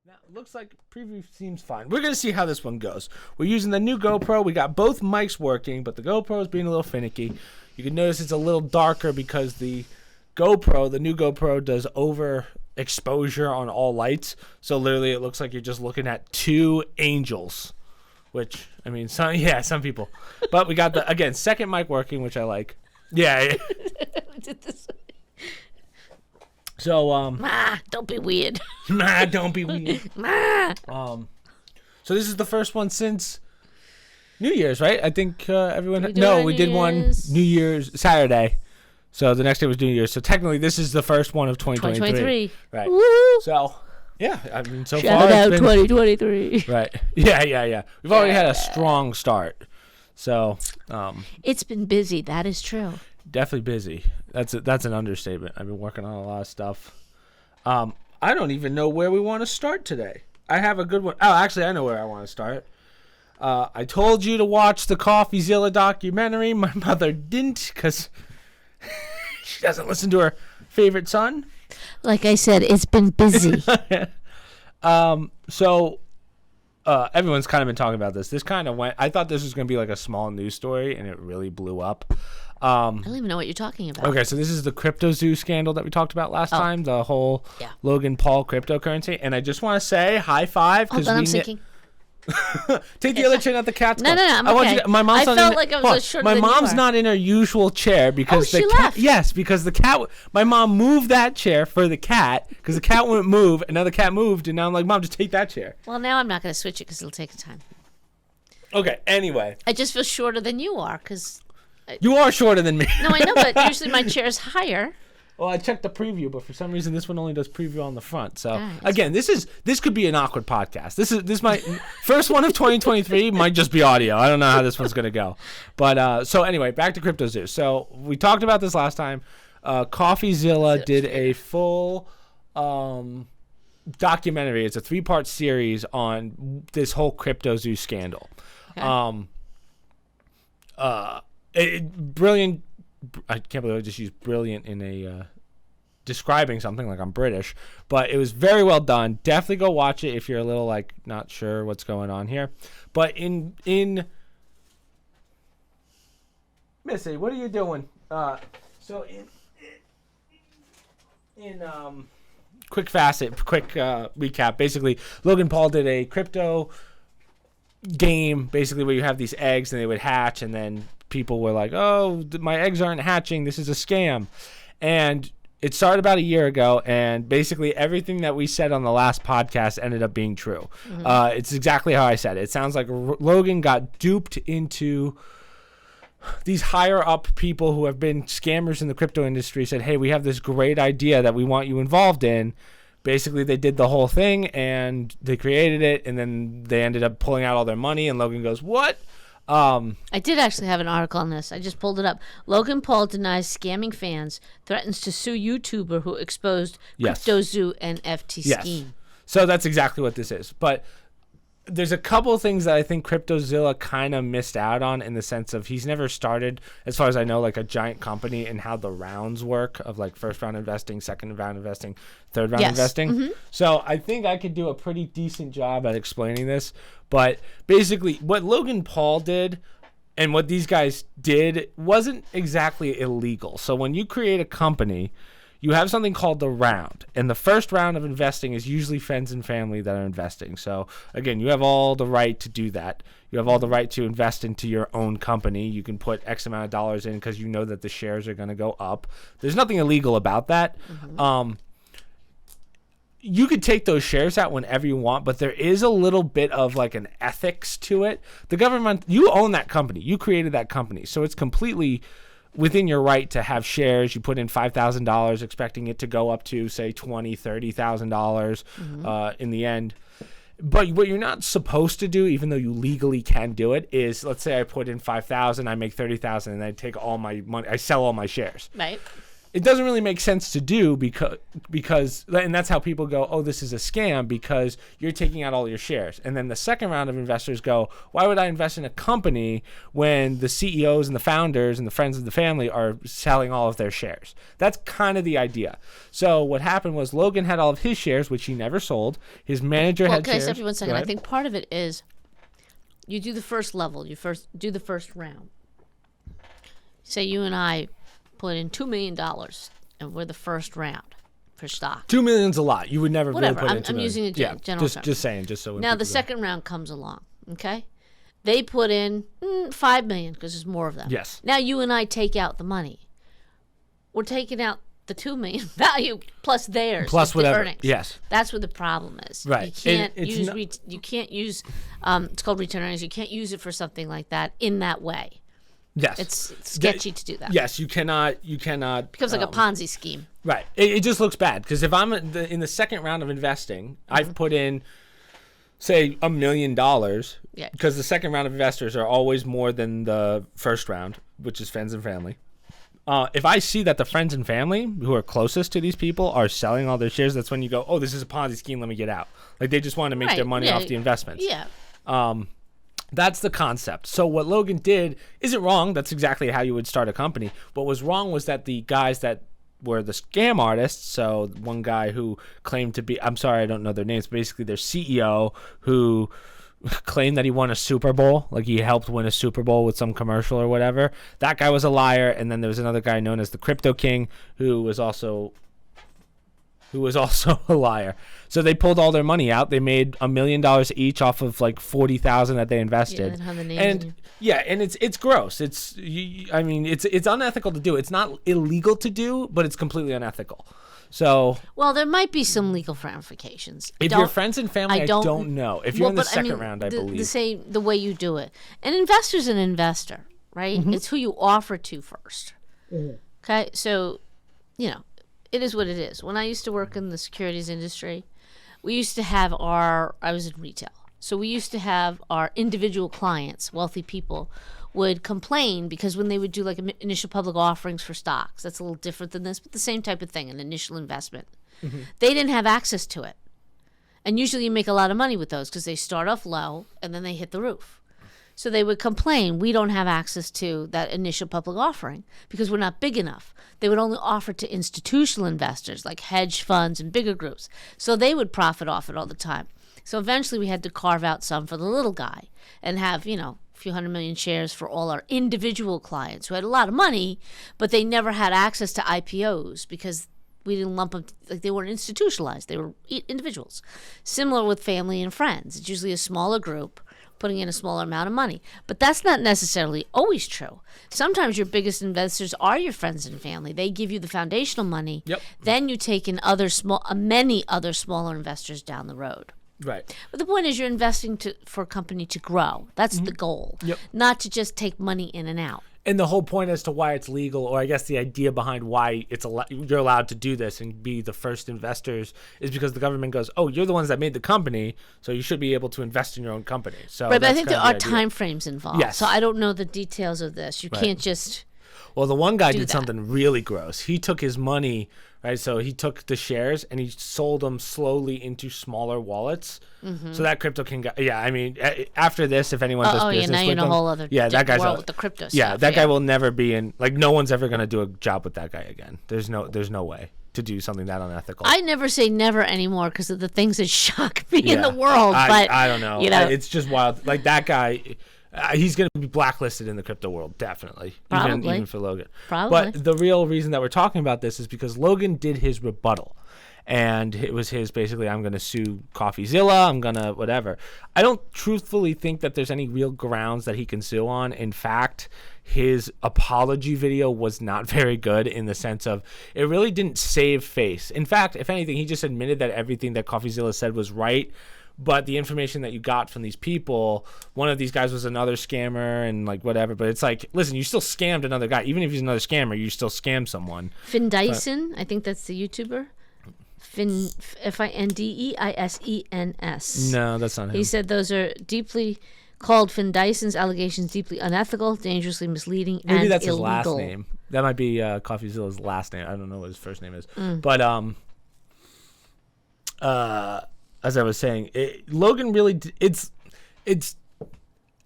Now, looks like preview seems fine. We're going to see how this one goes. We're using the new GoPro. We got both mics working, but the GoPro is being a little finicky. You can notice it's a little darker because the new GoPro does overexposure on all lights. So literally it looks like you're just looking at two angels, which, I mean, some people. But we got the, again, second mic working, which I like. Yeah. So, Ma, don't be weird. Ma, don't be weird. Ma. So this is the first one since New Year's, right? I think everyone. We did one New Year's Saturday. So the next day was New Year's. So technically, this is the first one of 2023. Right. Woo. So, yeah, I mean, so Shout far out it's been 2023. right. Yeah. We've already had a strong start. So, it's been busy. That is true. Definitely busy. That's an understatement. I've been working on a lot of stuff. I don't even know where we want to start today. I have a good one. Oh, actually, I know where I want to start. I told you to watch the Coffeezilla documentary. My mother didn't because she doesn't listen to her favorite son. Like I said, it's been busy. So everyone's kind of been talking about this. This kind of went. I thought this was going to be like a small news story, and it really blew up. I don't even know what you're talking about. Okay, so this is the cryptozoo scandal that we talked about last time, the whole Logan Paul cryptocurrency. And I just want to say high five. Hold on, I'm sinking. Take the other chair, not the cat's. No, I'm okay. My mom's I felt like I was shorter than you mom's are. not in her usual chair because she the cat. left. Yes, because the cat. My mom moved that chair for the cat because the cat wouldn't move, and now the cat moved, and now I'm like, Mom, just take that chair. Well, now I'm not going to switch it because it'll take time. Okay. Anyway, I just feel shorter than you are because. You are shorter than me. No, I know, but usually my chair is higher. Well, I checked the preview, but for some reason this one only does preview on the front. So Right. again, this could be an awkward podcast. This might first one of 2023 might just be audio. I don't know how this one's gonna go. But so anyway, back to CryptoZoo. So we talked about this last time. Coffeezilla did a full documentary. It's a 3-part series on this whole CryptoZoo scandal. Okay. Brilliant. I can't believe I just used brilliant in a describing something like I'm British, but it was very well done. Definitely go watch it if you're a little like not sure what's going on here. But in Missy, what are you doing? So in quick recap. Basically, Logan Paul did a crypto game, basically where you have these eggs and they would hatch, and then people were like, oh, my eggs aren't hatching, this is a scam. And it started about a year ago, and basically everything that we said on the last podcast ended up being true. Mm-hmm. It's exactly how I said it. It sounds like Logan got duped into these higher up people who have been scammers in the crypto industry, said, hey, we have this great idea that we want you involved in. Basically, they did the whole thing, and they created it, and then they ended up pulling out all their money, and Logan goes, what? I did actually have an article on this. I just pulled it up. Logan Paul denies scamming fans, threatens to sue YouTuber who exposed CryptoZoo NFT scheme. So that's exactly what this is. But there's a couple of things that I think CryptoZilla kind of missed out on, in the sense of he's never started, as far as I know, like a giant company, and how the rounds work of like first round investing, second round investing, third round investing. Mm-hmm. So I think I could do a pretty decent job at explaining this. But basically what Logan Paul did and what these guys did wasn't exactly illegal. So when you create a company, you have something called the round, and the first round of investing is usually friends and family that are investing. So again, you have all the right to do that. You have all the right to invest into your own company. You can put X amount of dollars in because you know that the shares are going to go up. There's nothing illegal about that. Mm-hmm. You could take those shares out whenever you want, but there is a little bit of like an ethics to it. The government, you own that company. You created that company. So it's completely within your right to have shares. You put in $5,000 expecting it to go up to, say, $20,000, $30,000 in the end. But what you're not supposed to do, even though you legally can do it, is, let's say I put in $5,000, I make $30,000, and I take all my money, I sell all my shares. Right. it doesn't really make sense to do because and that's how people go, oh, this is a scam because you're taking out all your shares. And then the second round of investors go, why would I invest in a company when the CEOs and the founders and the friends of the family are selling all of their shares? That's kind of the idea. So what happened was Logan had all of his shares, which he never sold. His manager had shares. Okay, stop you 1 second. I think part of it is you do the first level. You first do the first round. Say you and I put in $2 million, and we're the first round for stock. $2 million's a lot. You would never Whatever. really put in $2 I'm million. using a general term. Just saying, just so. Now the second round comes along. Okay, they put in $5 million because there's more of them. Yes. Now you and I take out the money. We're taking out the $2 million value plus theirs, plus whatever. The earnings. Yes. That's where the problem is. Right. You can't use. It's called return earnings. You can't use it for something like that in that way. Yes. It's sketchy to do that. Yes, you cannot. It becomes like a Ponzi scheme. Right. It just looks bad because if I'm in the second round of investing, I've put in, say, $1 million. Yeah. Because the second round of investors are always more than the first round, which is friends and family. If I see that the friends and family who are closest to these people are selling all their shares, that's when you go, oh, this is a Ponzi scheme. Let me get out. Like they just want to make their money off the investments. Yeah. That's the concept. So what Logan did isn't wrong. That's exactly how you would start a company. What was wrong was that the guys that were the scam artists, so one guy who claimed to be, I'm sorry, I don't know their names, basically their CEO who claimed that he won a Super Bowl, like he helped win a Super Bowl with some commercial or whatever. That guy was a liar. And then there was another guy known as the Crypto King who was also a liar. So they pulled all their money out. They made $1 million each off of like 40,000 that they invested. Yeah, and it's gross. It's unethical to do. It's not illegal to do, but it's completely unethical. So there might be some legal ramifications. If you're friends and family, I don't know. If you're in the second round, I believe the way you do it. An investor's an investor, right? Mm-hmm. It's who you offer to first. Mm-hmm. Okay, so it is what it is. When I used to work in the securities industry, we used to have I was in retail. So we used to have our individual clients, wealthy people, would complain because when they would do like initial public offerings for stocks, that's a little different than this, but the same type of thing, an initial investment. Mm-hmm. They didn't have access to it. And usually you make a lot of money with those because they start off low and then they hit the roof. So they would complain, we don't have access to that initial public offering because we're not big enough. They would only offer to institutional investors like hedge funds and bigger groups. So they would profit off it all the time. So eventually we had to carve out some for the little guy and have, a few 100 million shares for all our individual clients who had a lot of money, but they never had access to IPOs because we didn't lump them, like they weren't institutionalized. They were individuals. Similar with family and friends. It's usually a smaller group putting in a smaller amount of money. But that's not necessarily always true. Sometimes your biggest investors are your friends and family. They give you the foundational money. Yep. Then you take in many other smaller investors down the road. Right. But the point is you're investing for a company to grow. That's the goal. Yep. Not to just take money in and out. And the whole point as to why it's legal, or I guess the idea behind why you're allowed to do this and be the first investors, is because the government goes, oh, you're the ones that made the company, so you should be able to invest in your own company. So right, but I think there are time frames involved. Yes. So I don't know the details of this. You can't just... Well, the one guy did something really gross. He took his money, right? So he took the shares and he sold them slowly into smaller wallets. Mm-hmm. So that Crypto King guy, after this, if anyone does business now with you're in him, a whole other that guy's world with the crypto yeah, stuff. That guy will never be in, like, no one's ever going to do a job with that guy again. There's no way to do something that unethical. I never say never anymore because of the things that shock me in the world. But I don't know. It's just wild. Like that guy... he's going to be blacklisted in the crypto world, definitely. Probably. Even for Logan. Probably. But the real reason that we're talking about this is because Logan did his rebuttal. And it was his, basically, I'm going to sue Coffeezilla, I'm going to whatever. I don't truthfully think that there's any real grounds that he can sue on. In fact, his apology video was not very good in the sense of it really didn't save face. In fact, if anything, he just admitted that everything that Coffeezilla said was right. But the information that you got from these people, one of these guys was another scammer and like whatever. But it's like, listen, you still scammed another guy. Even if he's another scammer, you still scammed someone. Finn Dyson, I think that's the YouTuber. Findeisens. No, that's not him. He said those are called Finn Dyson's allegations deeply unethical, dangerously misleading, and illegal. Maybe that's his last name. That might be Coffeezilla's last name. I don't know what his first name is. But as I was saying, Logan really it's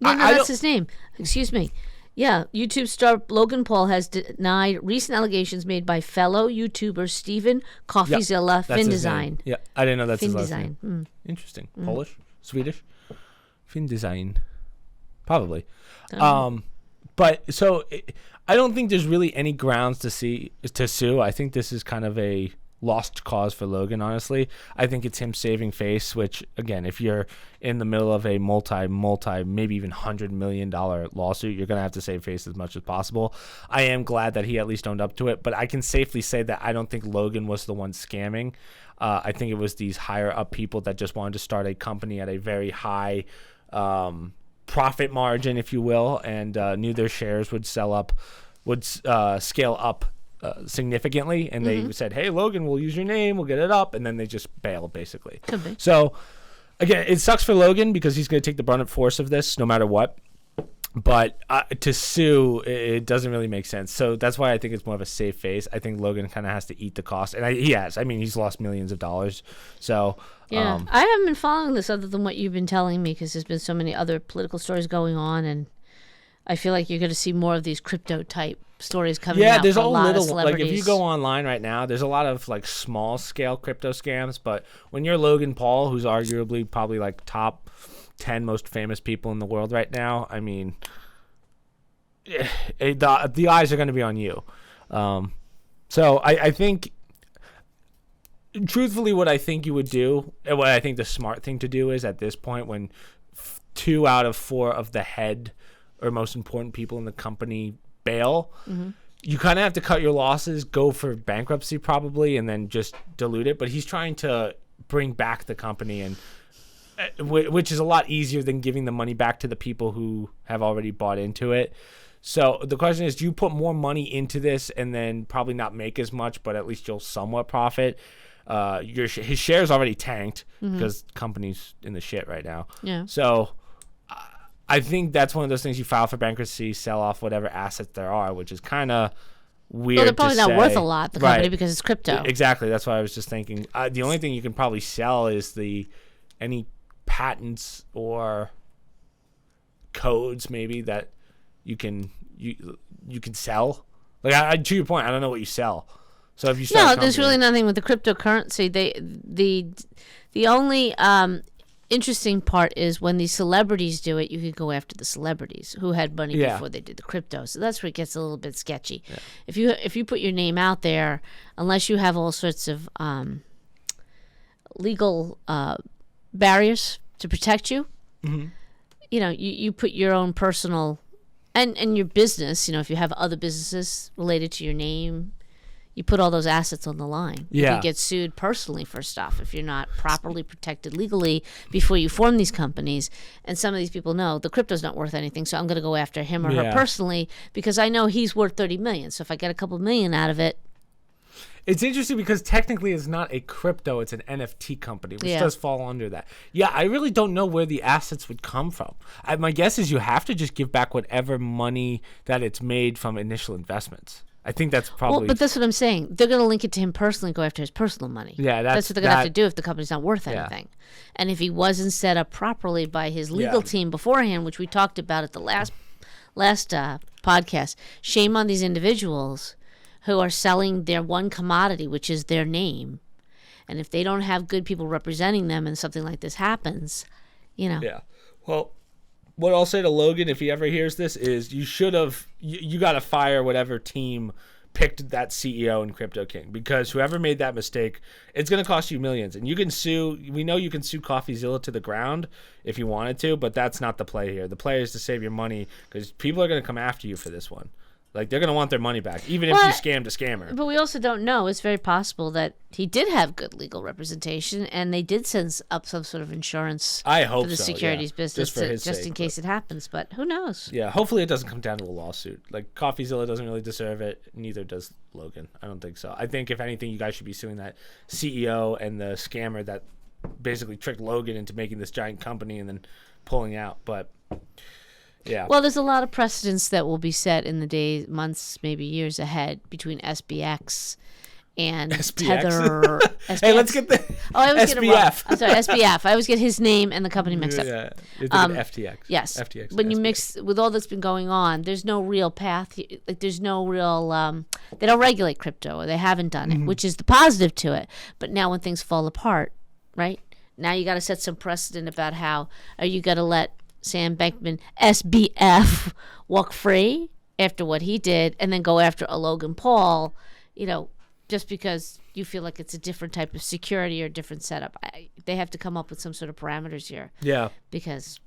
No, that's his name. Excuse me. Yeah, YouTube star Logan Paul has denied recent allegations made by fellow YouTuber Steven Coffeezilla FinDesign. Yeah, I didn't know that's his last FinDesign. name. Interesting. Polish? Swedish? FinDesign. Probably. But so I don't think there's really any grounds to sue. I think this is kind of a lost cause for Logan, honestly. I think it's him saving face, which, again, if you're in the middle of a multi, maybe even $100 million lawsuit, you're going to have to save face as much as possible. I am glad that he at least owned up to it, but I can safely say that I don't think Logan was the one scamming. I think it was these higher up people that just wanted to start a company at a very high profit margin, if you will, and knew their shares would scale up significantly, and they said, hey, Logan, we'll use your name, we'll get it up, and then they just bailed, basically. Could be. So again, it sucks for Logan because he's going to take the brunt of force of this no matter what, but to sue, it doesn't really make sense. So that's why I think it's more of a safe face. I think Logan kind of has to eat the cost, and he has. I mean, he's lost millions of dollars. So yeah, I haven't been following this other than what you've been telling me, because there's been so many other political stories going on, and I feel like you're going to see more of these crypto type stories coming out. Yeah, there's from a lot of little, celebrities. like, if you go online right now, there's a lot of like small scale crypto scams, but when you're Logan Paul, who's arguably probably like top 10 most famous people in the world right now, I mean, the eyes are going to be on you. So I think, truthfully, what I think you would do, and what I think the smart thing to do is, at this point, when 2 out of 4 of the head or most important people in the company bail, you kind of have to cut your losses, go for bankruptcy probably, and then just dilute it. But he's trying to bring back the company, and which is a lot easier than giving the money back to the people who have already bought into it. So the question is, do you put more money into this and then probably not make as much, but at least you'll somewhat profit? His shares already tanked because the company's in the shit right now. Yeah. So I think that's one of those things: you file for bankruptcy, sell off whatever assets there are, which is kind of weird. Well, they're probably to not say. worth a lot, the company, Right. because it's crypto. Exactly. That's what I was just thinking. The only thing you can probably sell is any patents or codes, maybe, that you can sell. Like, to your point, I don't know what you sell. So if you start No, there's really nothing with the cryptocurrency. The only interesting part is when these celebrities do it, you could go after the celebrities who had money before they did the crypto. So that's where it gets a little bit sketchy. Yeah. If you put your name out there, unless you have all sorts of legal barriers to protect you, you put your own personal and your business. If you have other businesses related to your name, you put all those assets on the line. Yeah. You could get sued personally for stuff if you're not properly protected legally before you form these companies. And some of these people know the crypto's not worth anything, so I'm going to go after him or her personally because I know he's worth $30 million. So if I get a couple million out of it. It's interesting because technically it's not a crypto, it's an NFT company, which does fall under that. Yeah, I really don't know where the assets would come from. My guess is you have to just give back whatever money that it's made from initial investments. I think that's probably... Well, but that's what I'm saying. They're going to link it to him personally and go after his personal money. Yeah, that's what they're going to have to do if the company's not worth anything. And if he wasn't set up properly by his legal team beforehand, which we talked about at the last podcast, shame on these individuals who are selling their one commodity, which is their name. And if they don't have good people representing them and something like this happens, Yeah. Well, what I'll say to Logan, if he ever hears this, is you should have, you got to fire whatever team picked that CEO in Crypto King, because whoever made that mistake, it's going to cost you millions. And you can sue, we know you can sue Coffeezilla to the ground if you wanted to, but that's not the play here. The play is to save your money, because people are going to come after you for this one. Like, they're going to want their money back, even if you scammed a scammer. But we also don't know. It's very possible that he did have good legal representation, and they did send up some sort of insurance for the securities business just in case it happens. But who knows? Yeah, hopefully it doesn't come down to a lawsuit. Like, Coffeezilla doesn't really deserve it. Neither does Logan. I don't think so. I think, if anything, you guys should be suing that CEO and the scammer that basically tricked Logan into making this giant company and then pulling out. But... Yeah. Well, there's a lot of precedents that will be set in the days, months, maybe years ahead between SBX and SBX? Tether. SBX. Hey, let's get the I always get it wrong. SBF. I'm sorry, SBF. I always get his name and the company mixed up. Yeah, you're thinking FTX. Yes. FTX. When you SBF. mix with all that's been going on, there's no real path. Like there's no real. They don't regulate crypto, or they haven't done it, which is the positive to it. But now when things fall apart, right? Now you got to set some precedent about how are you going to let Sam Bankman SBF walk free after what he did, and then go after a Logan Paul, just because you feel like it's a different type of security or different setup. They have to come up with some sort of parameters here. Yeah. Because.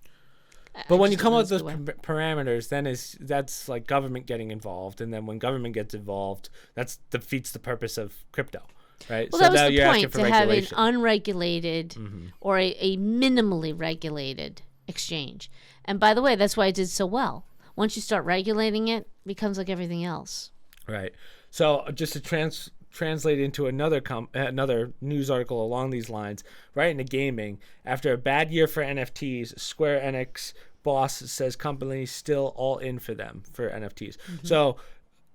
But when you come up with those parameters, then that's like government getting involved, and then when government gets involved, that defeats the purpose of crypto, right? Well, so that was now the you're asking point, for to have an regulation. unregulated or a minimally regulated exchange. And by the way, that's why it did so well. Once you start regulating it, it becomes like everything else. Right. So just to translate into another news article along these lines, right into gaming, after a bad year for NFTs, Square Enix boss says companies still all in for them for NFTs. So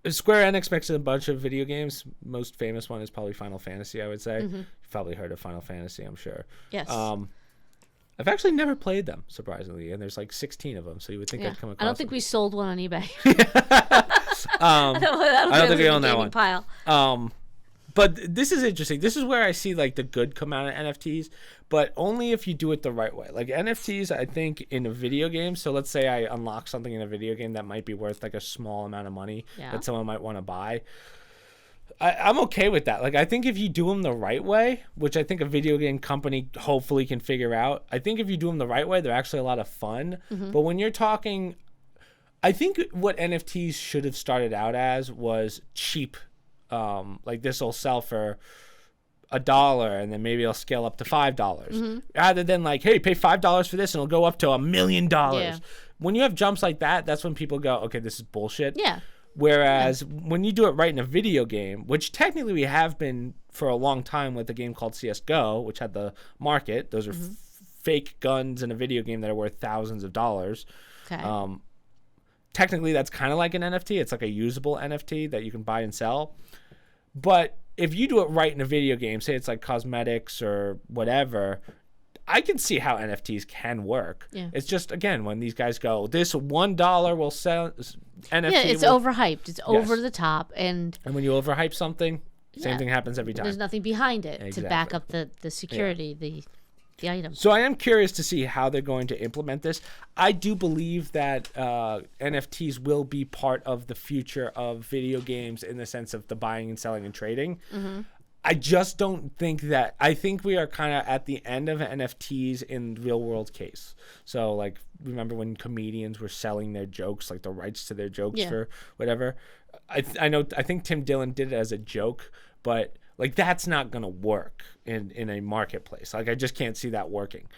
Square Enix makes a bunch of video games. Most famous one is probably Final Fantasy, I would say. You've probably heard of Final Fantasy, I'm sure. Yes. I've actually never played them, surprisingly, and there's like 16 of them, so you would think I'd come across I don't think them. we sold one on eBay. I don't think we own that one. Pile. But this is interesting. This is where I see like the good come out of NFTs, but only if you do it the right way. Like NFTs, I think in a video game. So let's say I unlock something in a video game that might be worth like a small amount of money that someone might want to buy. I'm okay with that. Like, I think if you do them the right way, which I think a video game company hopefully can figure out, I think if you do them the right way, they're actually a lot of fun. But when you're talking, I think what NFTs should have started out as was cheap. Like this will sell for $1 and then maybe it'll scale up to $5. Rather than like, hey, pay $5 for this and it'll go up to $1 million. Yeah. When you have jumps like that, that's when people go, okay, this is bullshit. Yeah. Whereas when you do it right in a video game, which technically we have been for a long time with a game called CSGO, which had the market. Those are fake guns in a video game that are worth thousands of dollars. Okay. Technically, that's kind of like an NFT. It's like a usable NFT that you can buy and sell. But if you do it right in a video game, say it's like cosmetics or whatever, I can see how NFTs can work. Yeah. It's just, again, when these guys go, this $1 will sell NFT. Yeah, it's overhyped. It's over the top. And when you overhype something, same thing happens every time. there's nothing behind it to back up the security, the item. So I am curious to see how they're going to implement this. I do believe that NFTs will be part of the future of video games in the sense of the buying and selling and trading. I just don't think that. I think we are kind of at the end of NFTs in real world case. So like, remember when comedians were selling their jokes, like the rights to their jokes for whatever? I think Tim Dillon did it as a joke, but like that's not gonna work in a marketplace. Like I just can't see that working.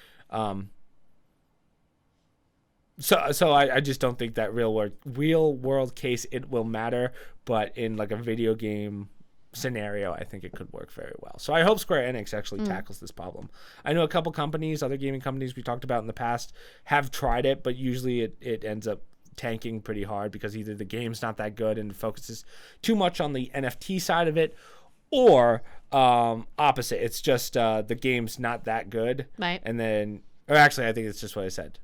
So I just don't think that real world case it will matter. But in like a video game scenario, I think it could work very well. So I hope Square Enix actually tackles this problem. I know a couple companies, other gaming companies we talked about in the past, have tried it, but usually it ends up tanking pretty hard because either the game's not that good and focuses too much on the NFT side of it, or opposite. It's just the game's not that good. Right. And then, or actually, I think it's just what I said.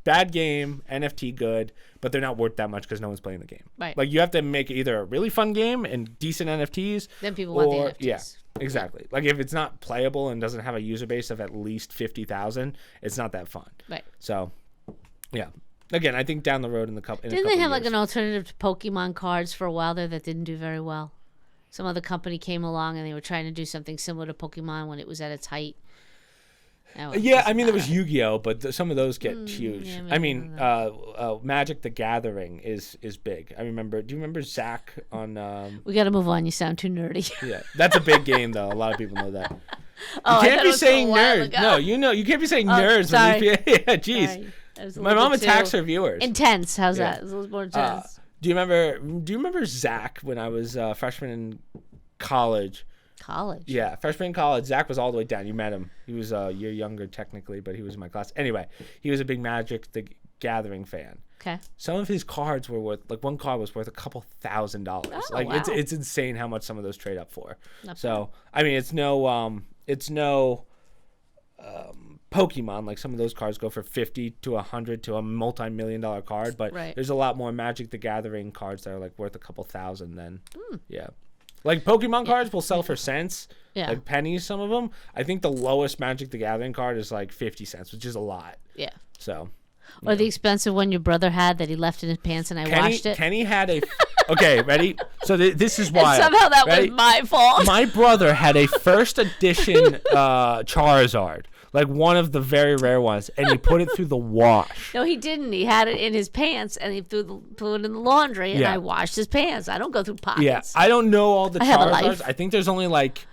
Bad game, NFT good, but they're not worth that much because no one's playing the game. Right. Like you have to make either a really fun game and decent NFTs. Then people want the NFTs. Yeah, exactly. Like if it's not playable and doesn't have a user base of at least 50,000, it's not that fun. Right. So, yeah. Again, I think down the road in a couple Didn't they have like years. an alternative to Pokemon cards for a while there that didn't do very well? Some other company came along and they were trying to do something similar to Pokemon when it was at its height. Yeah, I mean, there was Yu-Gi-Oh, but some of those get huge. yeah, I mean, Magic the Gathering is big. I remember. Do you remember Zach on? We got to move on. You sound too nerdy. Yeah, that's a big game, though. A lot of people know that. Oh, You can't be saying nerds. No, you can't be saying nerds. Sorry. Yeah, jeez. My mom attacks her viewers. Intense. How's that? It's a little more intense. Do you remember Zach when I was a freshman in college? College. Yeah, freshman in college. Zach was all the way down. You met him. He was a year younger technically, but he was in my class. Anyway, he was a big Magic the Gathering fan. Okay. Some of his cards were worth, like one card was worth a couple $1,000s. Oh, Like wow. it's insane how much some of those trade up for. Not So I mean, it's no Pokemon. Like some of those cards go for 50 to 100 to a multi-million-dollar card, but Right. there's a lot more Magic the Gathering cards that are like worth a couple thousand. Then yeah. Like Pokemon cards will sell for cents, Yeah. like pennies. Some of them. I think the lowest Magic the Gathering card is like 50 cents, which is a lot. Yeah. So. Or the expensive one your brother had that he left in his pants and I washed it. Kenny had a. Okay, ready? So this is why. Somehow that was my fault. My brother had a first edition Charizard, like one of the very rare ones, and he put it through the wash. No, he didn't. He had it in his pants and he put it in the laundry and Yeah. I washed his pants. I don't go through pockets. Yeah, I don't know all the I have a Charizards. life. I think there's only like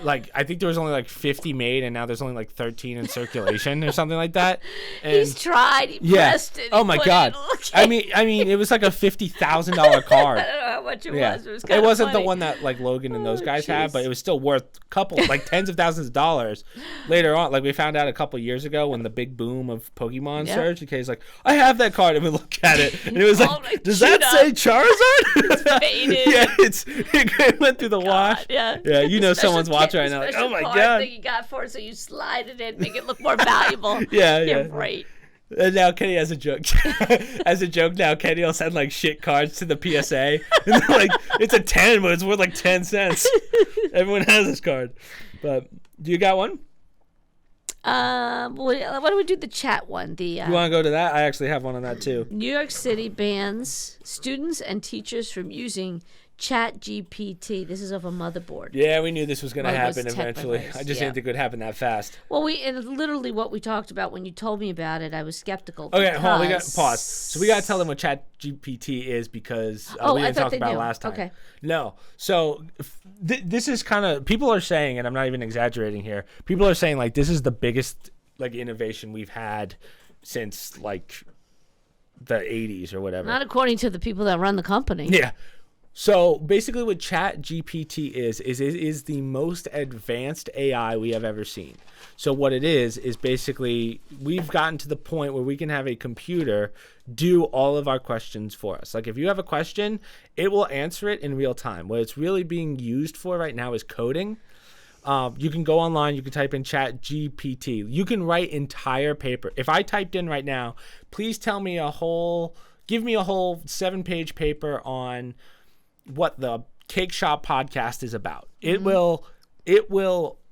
I think there was only like 50 made, and now there's only like 13 in circulation or something like that. And He's tried. He pressed it. Oh he my put God. It, I mean, it was like a $50,000 card. I don't know how much it Yeah. was. It was It kind wasn't of the funny. one that like Logan and those Oh, guys had, but jeez. it was still worth a couple, like tens of thousands of dollars later on. Like we found out a couple years ago when the big boom of Pokemon Yeah. surged. Okay, like, I have that card, and we look at it, and it was Oh, like, like does that chewed say up. Charizard? Faded. Yeah, it went through the wash. Yeah. Yeah, you know Special someone's watching right kit, now, like, special oh my card God. That you got for it, so you slide it in, make it look more valuable. Yeah, Yeah, yeah. right. And now Kenny has a joke. As a joke now, Kenny will send like shit cards to the PSA. And they're like, it's a 10, but it's worth like 10 cents. Everyone has this card. But do you got one? Why don't we do the chat one? The You want to go to that? I actually have one on that too. New York City bans students and teachers from using ChatGPT. This is off a motherboard. Yeah, we knew this was going to Well, it was happen tech eventually. device, I just yeah. didn't think it would happen that fast. Well, and literally what we talked about when you told me about it, I was skeptical. Okay, hold on. We got because- pause. So we got to tell them what ChatGPT is because Oh, we I didn't thought talk they about it knew. last time. Okay. No. So this is kind of, people are saying, and I'm not even exaggerating here, people are saying like this is the biggest like innovation we've had since like the 80s or whatever. Not according to the people that run the company. Yeah. So basically what ChatGPT is it is the most advanced AI we have ever seen. So what it is basically we've gotten to the point where we can have a computer do all of our questions for us. Like if you have a question, it will answer it in real time. What it's really being used for right now is coding. You can go online, you can type in ChatGPT. You can write entire paper. If I typed in right now, please give me a whole 7-page paper on what the Cake Shop podcast is about. It will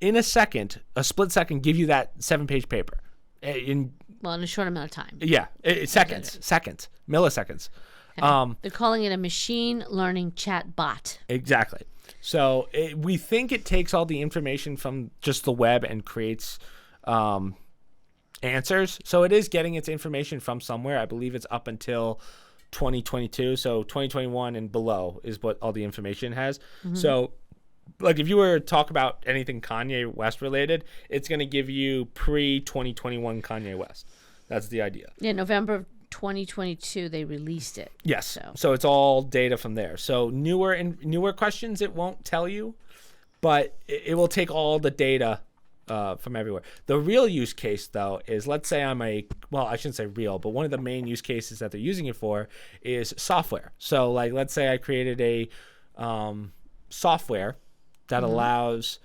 in a split second give you that 7-page paper in a short amount of time. seconds, milliseconds. They're calling it a machine learning chat bot. Exactly. So we think it takes all the information from just the web and creates answers. So it is getting its information from somewhere. I believe it's up until 2022. So 2021 and below is what all the information has. Mm-hmm. So like if you were to talk about anything Kanye West related, it's going to give you pre-2021 Kanye West. That's the idea. Yeah, November of 2022 they released it. Yes. So it's all data from there. So newer questions it won't tell you, but it will take all the data from everywhere. The real use case though is, let's say I shouldn't say real, but one of the main use cases that they're using it for is software. So like let's say I created a software that allows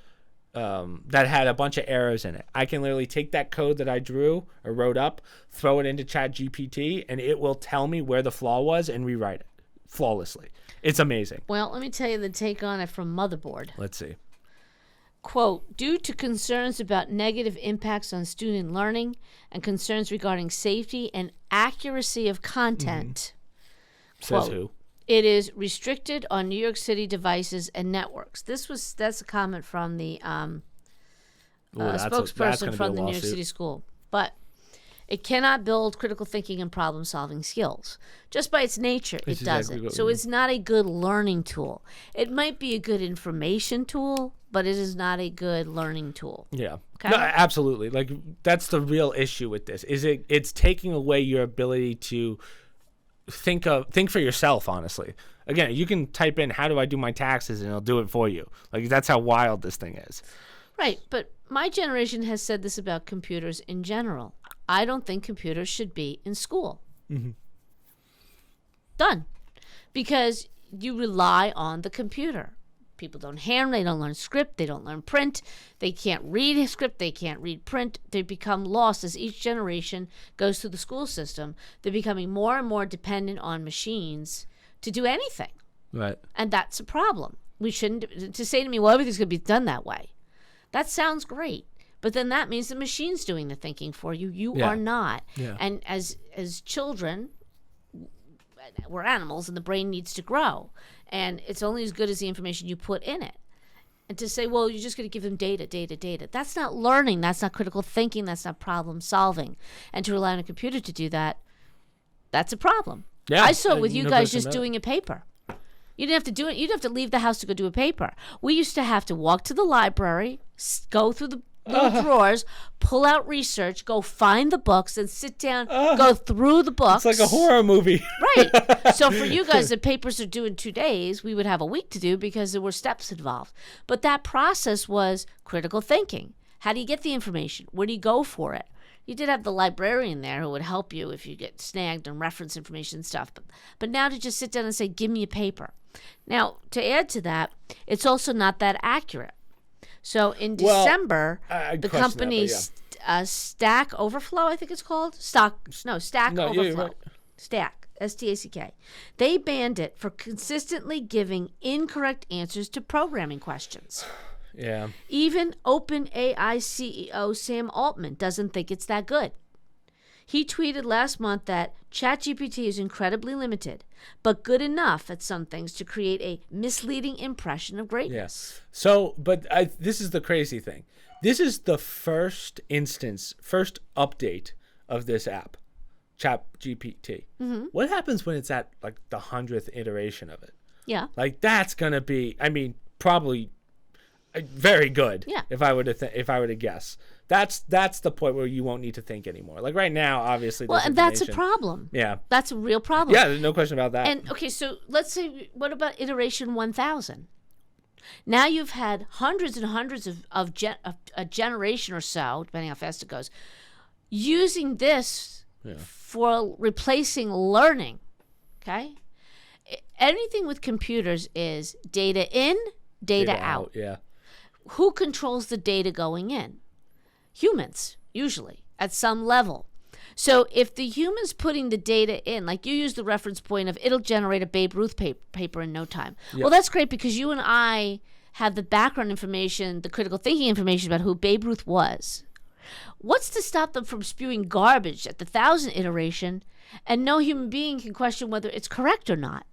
that had a bunch of errors in it. I can literally take that code that I drew or wrote up, throw it into ChatGPT, and it will tell me where the flaw was and rewrite it flawlessly. It's amazing. Well, let me tell you the take on it from Motherboard. Let's see. Quote, due to concerns about negative impacts on student learning and concerns regarding safety and accuracy of content, Says quote, who? it is restricted on New York City devices and networks. That's a comment from the That's spokesperson gonna be from a the New York lawsuit. City school. But it cannot build critical thinking and problem solving skills. Just by its nature, That's it doesn't. exactly what So we it's not a good learning tool. It might be a good information tool, but it is not a good learning tool. Yeah. Okay. No, absolutely. Like that's the real issue with this. It's taking away your ability to think for yourself, honestly. Again, you can type in how do I do my taxes and it'll do it for you. Like that's how wild this thing is. Right, but my generation has said this about computers in general. I don't think computers should be in school. Done. Because you rely on the computer. People don't hand, they don't learn script, they don't learn print, they can't read script, they can't read print. They become lost as each generation goes through the school system. They're becoming more and more dependent on machines to do anything. Right. And that's a problem. We shouldn't, to say to me, well, everything's going to be done that way. That sounds great. But then that means the machine's doing the thinking for you. You are not. Yeah. And as children, we're animals and the brain needs to grow. And it's only as good as the information you put in it. And to say, well, you're just going to give them data. That's not learning. That's not critical thinking. That's not problem solving. And to rely on a computer to do that, that's a problem. Yeah, I saw it with you guys just doing a paper. You didn't have to do it. You didn't have to leave the house to go do a paper. We used to have to walk to the library, go through the little drawers, pull out research, go find the books, and sit down, go through the books. It's like a horror movie. Right. So for you guys, the papers are due in 2 days. We would have a week to do because there were steps involved. But that process was critical thinking. How do you get the information? Where do you go for it? You did have the librarian there who would help you if you get snagged on reference information and stuff. But now to just sit down and say, give me a paper. Now, to add to that, it's also not that accurate. So in December, the company Stack Overflow, I think it's called. Stack Overflow. Right. Stack, S-T-A-C-K. They banned it for consistently giving incorrect answers to programming questions. Yeah. Even OpenAI CEO Sam Altman doesn't think it's that good. He tweeted last month that ChatGPT is incredibly limited, but good enough at some things to create a misleading impression of greatness. Yes. So, but this is the crazy thing. This is the first update of this app, ChatGPT. Mm-hmm. What happens when it's at like the 100th iteration of it? Yeah. Like that's gonna be, probably very good. Yeah. If I were to guess. That's the point where you won't need to think anymore. Like right now, obviously. Well, and that's a problem. Yeah. That's a real problem. Yeah, there's no question about that. And okay, so let's say, what about iteration 1000? Now you've had hundreds and hundreds of a generation or so, depending how fast it goes, using this for replacing learning. Okay? Anything with computers is data in, data out. Yeah. Who controls the data going in? Humans, usually, at some level. So if the human's putting the data in, like you use the reference point of it'll generate a Babe Ruth paper in no time. Yep. Well, that's great because you and I have the background information, the critical thinking information about who Babe Ruth was. What's to stop them from spewing garbage at the 1000th iteration and no human being can question whether it's correct or not?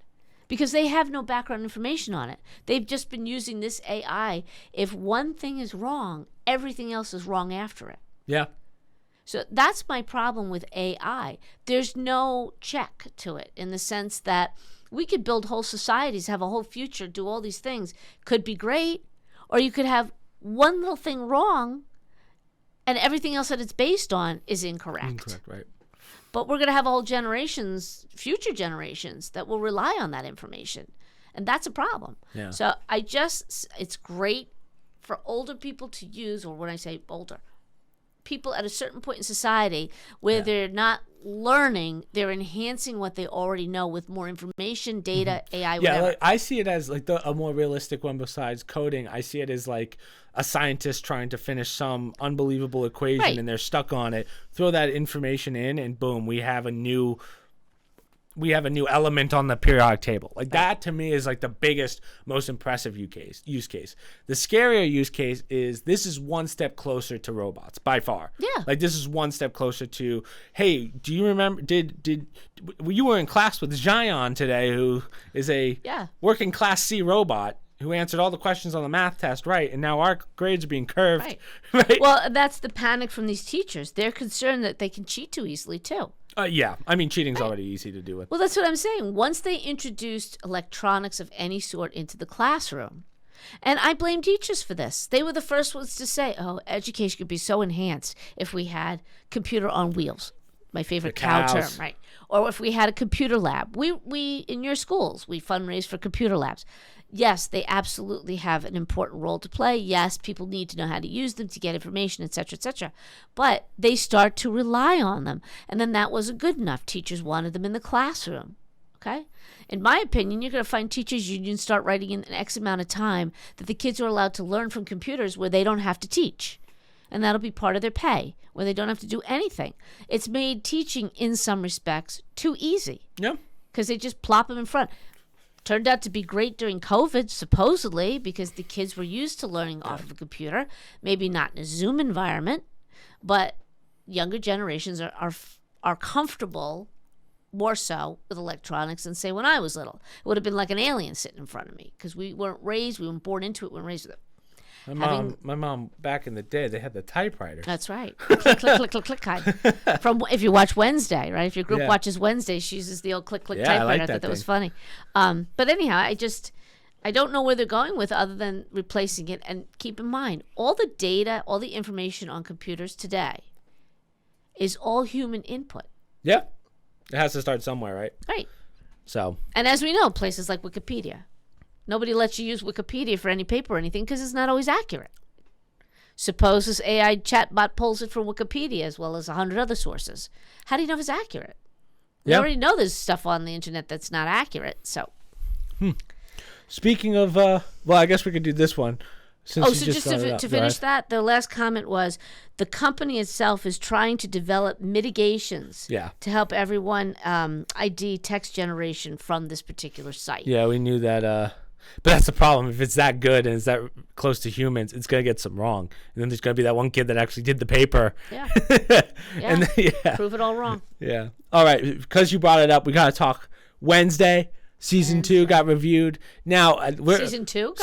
Because they have no background information on it. They've just been using this AI. If one thing is wrong, everything else is wrong after it. Yeah. So that's my problem with AI. There's no check to it in the sense that we could build whole societies, have a whole future, do all these things. Could be great. Or you could have one little thing wrong and everything else that it's based on is incorrect. Incorrect, right. But we're going to have whole future generations that will rely on that information. And that's a problem. Yeah. So it's great for older people to use, or when I say older, people at a certain point in society where they're not learning, they're enhancing what they already know with more information, data, AI, whatever. Yeah, like, I see it as like a more realistic one besides coding. I see it as like a scientist trying to finish some unbelievable equation and they're stuck on it. Throw that information in and boom, we have a new element on the periodic table. Like that to me is like the biggest, most impressive use case. The scarier use case is this is one step closer to robots by far. Yeah. Like this is one step closer to, hey, do you remember, you were in class with Zion today, who is a working class C robot who answered all the questions on the math test right, and now our grades are being curved. Right? Well, that's the panic from these teachers. They're concerned that they can cheat too easily too. Yeah, cheating's already easy to do with. Well, that's what I'm saying. Once they introduced electronics of any sort into the classroom, and I blame teachers for this. They were the first ones to say, education could be so enhanced if we had computer on wheels. My favorite cow term, right? Or if we had a computer lab. We in your schools, we fundraise for computer labs. Yes, they absolutely have an important role to play. Yes, people need to know how to use them to get information, etc., etc. But they start to rely on them. And then that wasn't good enough. Teachers wanted them in the classroom. Okay? In my opinion, you're going to find teachers unions start writing in an X amount of time that the kids are allowed to learn from computers where they don't have to teach. And that'll be part of their pay, where they don't have to do anything. It's made teaching, in some respects, too easy. Yeah. Because they just plop them in front. Turned out to be great during COVID, supposedly, because the kids were used to learning off of a computer. Maybe not in a Zoom environment, but younger generations are comfortable more so with electronics than, say, when I was little. It would have been like an alien sitting in front of me because we weren't born into it, we weren't raised with it. My mom, back in the day, they had the typewriter. That's right. Click, click, click, click, click kind. From if you watch Wednesday, right? If your group watches Wednesday, she uses the old click, click typewriter. I thought that was funny. But anyhow, I don't know where they're going with other than replacing it. And keep in mind, all the data, all the information on computers today is all human input. Yeah. It has to start somewhere, right? Right. So. And as we know, places like Wikipedia. Nobody lets you use Wikipedia for any paper or anything because it's not always accurate. Suppose this AI chatbot pulls it from Wikipedia as well as 100 other sources. How do you know if it's accurate? We already know there's stuff on the internet that's not accurate. So, Speaking of, well, I guess we could do this one. So just to finish that, the last comment was the company itself is trying to develop mitigations to help everyone ID text generation from this particular site. Yeah, we knew that. But that's the problem. If it's that good and it's that close to humans, it's going to get some wrong. And then there's going to be that one kid that actually did the paper. Yeah. And then, Prove it all wrong. Yeah. All right. Because you brought it up, we got to talk Wednesday. Season 2 got reviewed. Now, Season 2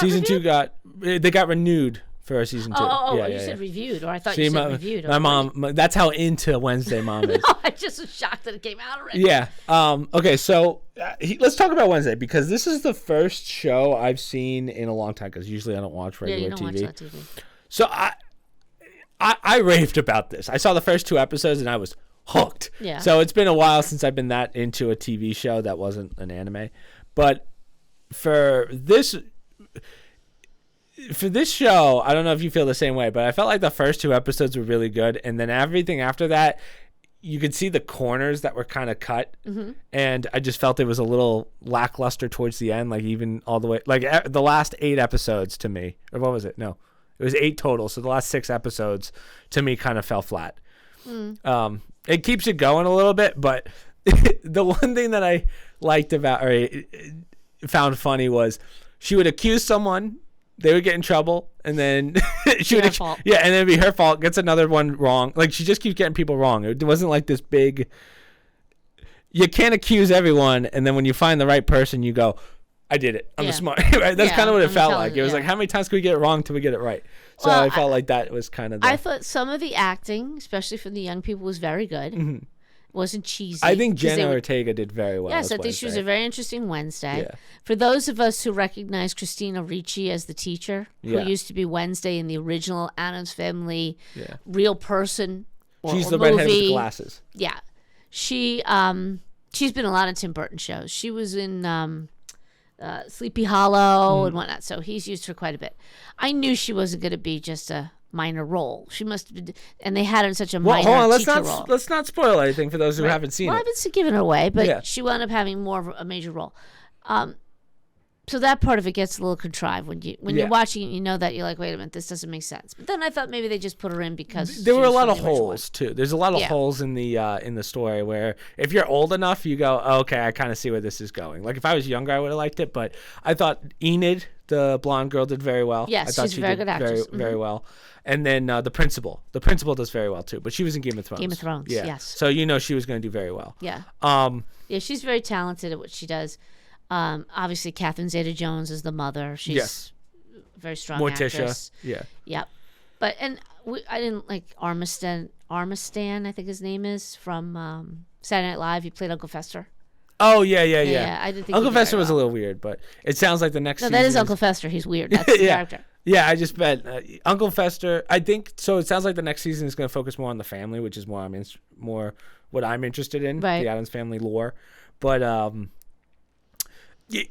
they got renewed for a season 2. You said reviewed, or I thought you said reviewed. My mom, that's how into Wednesday mom is. No, I just was shocked that it came out already. Yeah. Okay, so let's talk about Wednesday, because this is the first show I've seen in a long time, because usually I don't watch regular TV. Watch that TV. So I raved about this. I saw the first 2 episodes and I was hooked. Yeah. So it's been a while since I've been that into a TV show that wasn't an anime. But for this show, I don't know if you feel the same way, but I felt like the first 2 episodes were really good, and then everything after that, you could see the corners that were kind of cut, and I just felt it was a little lackluster towards the end, like even all the way, like the last 8 episodes to me, or what was it? No, it was 8 total. So the last 6 episodes to me kind of fell flat. It keeps it going a little bit, but the one thing that I liked about, or found funny, was she would accuse someone, they would get in trouble, and then she would, and then it'd be her fault, gets another one wrong. Like, she just keeps getting people wrong. It wasn't like this big, you can't accuse everyone, and then when you find the right person, you go, I did it. I'm smart. Right? That's kind of what it felt like. It was like, how many times can we get it wrong till we get it right? So I felt like that was kind of I thought some of the acting, especially from the young people, was very good. Wasn't cheesy. I think Jenna Ortega did very well. Yes, I think she was a very interesting Wednesday. Yeah. For those of us who recognize Christina Ricci as the teacher, who used to be Wednesday in the original Addams Family real person she's the redhead with the glasses. Yeah. She's been in a lot of Tim Burton shows. She was in Sleepy Hollow and whatnot, so he's used her quite a bit. I knew she wasn't going to be just a minor role. She must have been, and they had her in such a minor role. Let's not spoil anything for those who haven't seen it. I haven't given her away, but she wound up having more of a major role. So that part of it gets a little contrived when you're watching it. You know that you're like, wait a minute, this doesn't make sense. But then I thought maybe they just put her in because there were a lot of holes too. There's a lot of holes in the story where if you're old enough, you go, oh, okay, I kind of see where this is going. Like if I was younger, I would have liked it, but I thought Enid, the blonde girl, did very well. Yes, I thought she's a very good actress. Very well. And then the principal does very well too, but she was in Game of Thrones. Game of Thrones, yes. So you know she was going to do very well. Yeah. She's very talented at what she does. Obviously, Catherine Zeta-Jones is the mother. She's a very strong actress. Yeah. Yep. But I didn't like Armistan, I think his name is, from Saturday Night Live. He played Uncle Fester. Oh, yeah. I didn't think Uncle Fester was a little weird, but it sounds like the next season. No, that is Uncle Fester. He's weird. That's the character. Yeah, I just bet Uncle Fester. I think so. It sounds like the next season is going to focus more on the family, which is more what I'm interested in, the Addams Family lore. But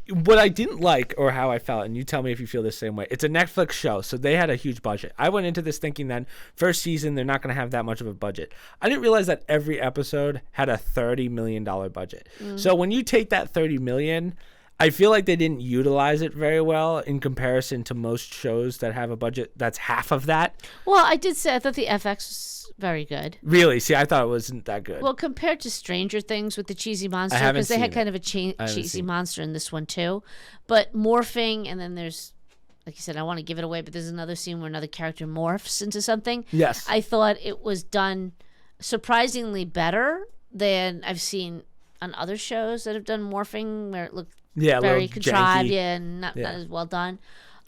What I didn't like, or how I felt, and you tell me if you feel the same way, it's a Netflix show, so they had a huge budget. I went into this thinking that first season, they're not going to have that much of a budget. I didn't realize that every episode had a $30 million budget. So when you take that $30 million, I feel like they didn't utilize it very well in comparison to most shows that have a budget that's half of that. Well, I did say I thought the FX was very good. Really? See, I thought it wasn't that good. Well, compared to Stranger Things with the cheesy monster, haven't because they had seen kind of a cheesy monster in this one too. But morphing, and then there's, like you said, I want to give it away, but there's another scene where another character morphs into something. Yes. I thought it was done surprisingly better than I've seen on other shows that have done morphing, where it looked very contrived, and not as well done.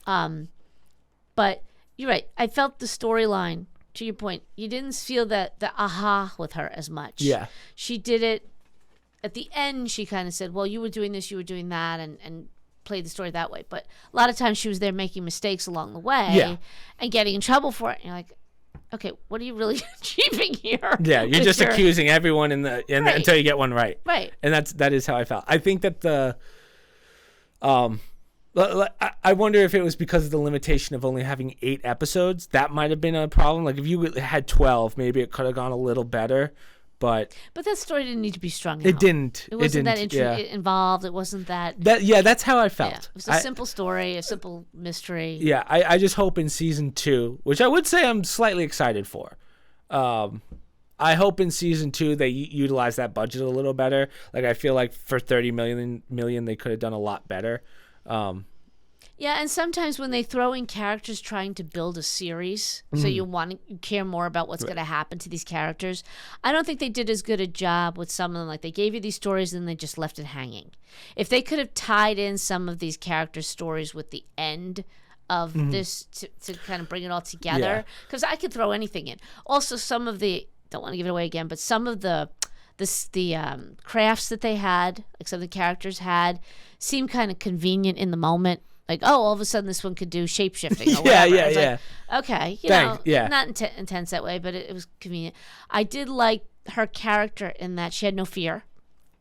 But you're right. I felt the storyline. To your point, you didn't feel the aha with her as much. Yeah. She did it at the end. She kind of said, well, you were doing this, you were doing that, and played the story that way. But a lot of times she was there making mistakes along the way and getting in trouble for it. And you're like, okay, what are you really achieving here? Yeah, you're just accusing everyone until you get one right. Right. And that is how I felt. I think that I wonder if it was because of the limitation of only having 8 episodes. That might have been a problem. Like if you had 12, maybe it could have gone a little better. But that story didn't need to be strung out. It didn't. It wasn't that involved. It wasn't that. That's how I felt. Yeah. It was a simple story, a simple mystery. Yeah, I just hope in season 2, which I would say I'm slightly excited for. I hope in season 2 they utilize that budget a little better. Like I feel like for $30 million they could have done a lot better. Yeah, and sometimes when they throw in characters trying to build a series, so you care more about what's going to happen to these characters, I don't think they did as good a job with some of them. Like they gave you these stories and they just left it hanging. If they could have tied in some of these character stories with the end of this to kind of bring it all together, because I could throw anything in. Also, some of the, don't want to give it away again, but some of the crafts that they had, like some of the characters had, seemed kind of convenient in the moment. Like, oh, all of a sudden this one could do shape-shifting or whatever. Like, okay, not intense that way, but it was convenient. I did like her character in that she had no fear,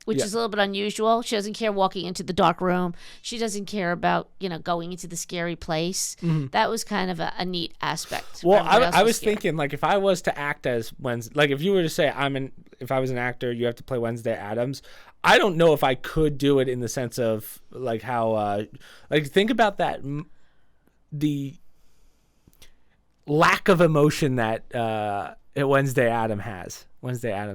which is a little bit unusual. She doesn't care walking into the dark room. She doesn't care about, going into the scary place. That was kind of a neat aspect. Well, I was thinking, like, if I was to act as Wednesday, like, if you were to say, if I was an actor, you have to play Wednesday Addams, I don't know if I could do it in the sense of, like, how, like, think about that, the lack of emotion that Wednesday Addams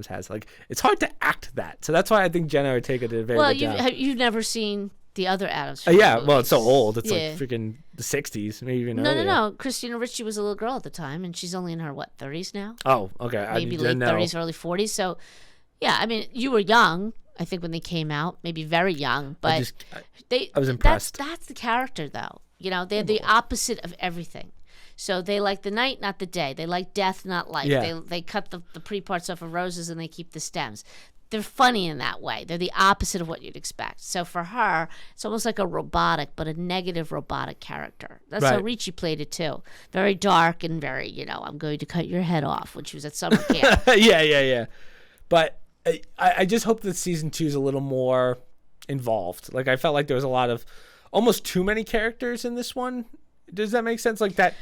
has. Like, it's hard to act that. So that's why I think Jenna Ortega did a very good job. You've never seen the other Addams movies. Well, it's so old. It's like freaking the 60s, maybe even earlier. No. Christina Ricci was a little girl at the time, and she's only in her, 30s now? Oh, okay. Maybe late 30s, early 40s. So, yeah, I mean, you were young, I think, when they came out. Maybe very young. But I was impressed. That's the character, though. They're the opposite of everything. So they like the night, not the day. They like death, not life. Yeah. They cut the pre-parts off of roses and they keep the stems. They're funny in that way. They're the opposite of what you'd expect. So for her, it's almost like a robotic, but a negative robotic character. That's how Ricci played it too. Very dark and very, I'm going to cut your head off when she was at summer camp. Yeah. But I just hope that season 2 is a little more involved. Like I felt like there was a lot of almost too many characters in this one. Does that make sense? Like that.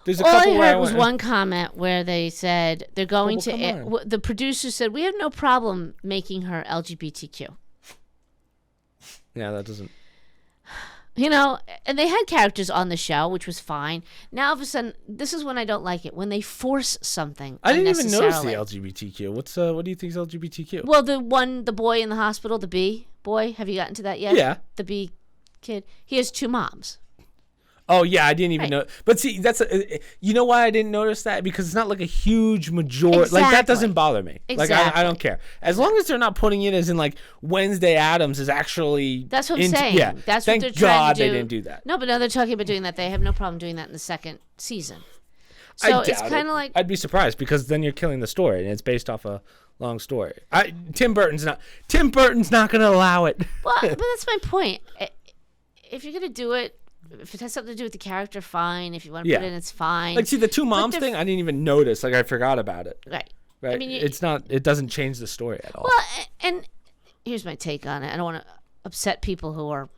There's a couple I heard was one comment where they said they're going to. The producer said we have no problem making her LGBTQ. Yeah, that doesn't. And they had characters on the show, which was fine. Now all of a sudden, this is when I don't like it, when they force something. I didn't even notice the LGBTQ. What do you think is LGBTQ? Well, the boy in the hospital, the B boy. Have you gotten to that yet? Yeah. The B kid. He has 2 moms. Oh, yeah, I didn't even know. But see, you know why I didn't notice that? Because it's not like a huge majority. Exactly. Like, that doesn't bother me. Exactly. Like, I don't care. As long as they're not putting it as in, like, Wednesday Addams is actually... That's what I'm saying. Yeah. That's Thank what they're trying God to do. they didn't do that. No, but now they're talking about doing that. They have no problem doing that in the second season. So it's kind of like... I'd be surprised because then you're killing the story, and it's based off a long story. Tim Burton's not going to allow it. Well, but that's my point. If you're going to do it, if it has something to do with the character, fine. If you want to put it in, it's fine. Like, see, the 2 moms thing, I didn't even notice. Like, I forgot about it. Right. I mean, it doesn't change the story at all. Well, and here's my take on it. I don't want to upset people who are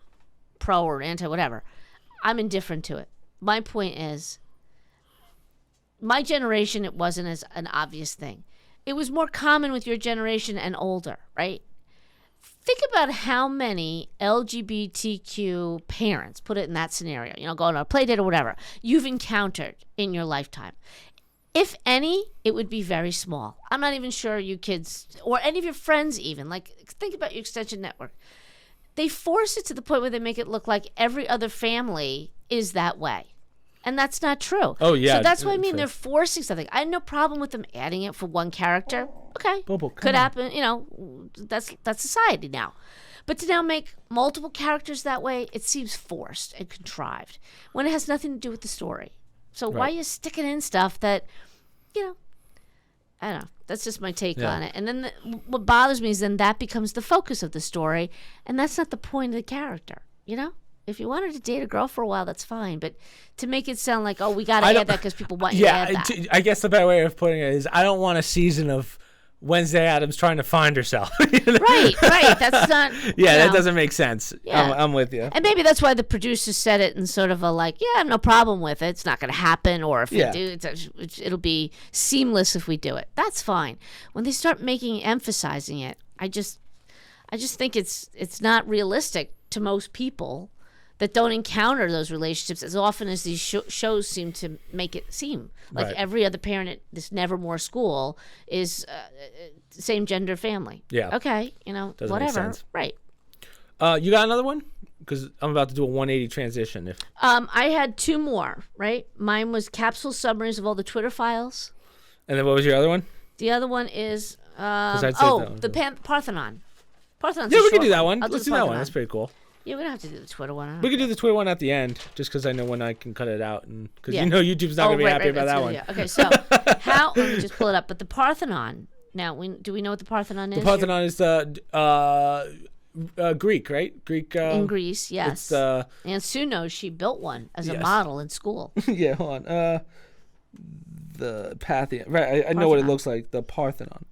pro or anti whatever. I'm indifferent to it. My point is, my generation, it wasn't as an obvious thing. It was more common with your generation and older, right? Think about how many LGBTQ parents, put it in that scenario, going on a play date or whatever, you've encountered in your lifetime. If any, it would be very small. I'm not even sure you kids, or any of your friends even, think about your extension network. They force it to the point where they make it look like every other family is that way. And that's not true. Oh, yeah. So that's what I mean. They're forcing something. I had no problem with them adding it for one character. Okay. Could happen. That's society now. But to now make multiple characters that way, it seems forced and contrived when it has nothing to do with the story. So why are you sticking in stuff that, I don't know. That's just my take on it. And then what bothers me is then that becomes the focus of the story. And that's not the point of the character, If you wanted to date a girl for a while, that's fine. But to make it sound like, we got to add that because people want you to add that. I guess the better way of putting it is I don't want a season of Wednesday Addams trying to find herself. Right. That's not. That doesn't make sense. Yeah. I'm with you. And maybe that's why the producers said it in sort of a I have no problem with it. It's not going to happen. Or if we do, it'll be seamless if we do it. That's fine. When they start emphasizing it, I just think it's not realistic to most people that don't encounter those relationships as often as these shows seem to make it seem. Every other parent at this Nevermore school is same gender family. Yeah. Okay, Doesn't whatever. Make sense. Right. You got another one? Because I'm about to do a 180 transition. I had two more, right? Mine was capsule summaries of all the Twitter files. And then what was your other one? The other one is, Parthenon. Parthenon. Yeah, we can do that one. Let's do that one. That's pretty cool. Yeah, we don't have to do the Twitter one. We could do the Twitter one at the end, just because I know when I can cut it out, and because YouTube's not gonna be happy about that one. Okay, so let me just pull it up. But the Parthenon. Now, do we know what the Parthenon is? The Parthenon is Greek, right? Greek. In Greece, yes. And Sue knows she built one as a model in school. Yeah, hold on. The Pantheon. Right, I know what it looks like. The Parthenon.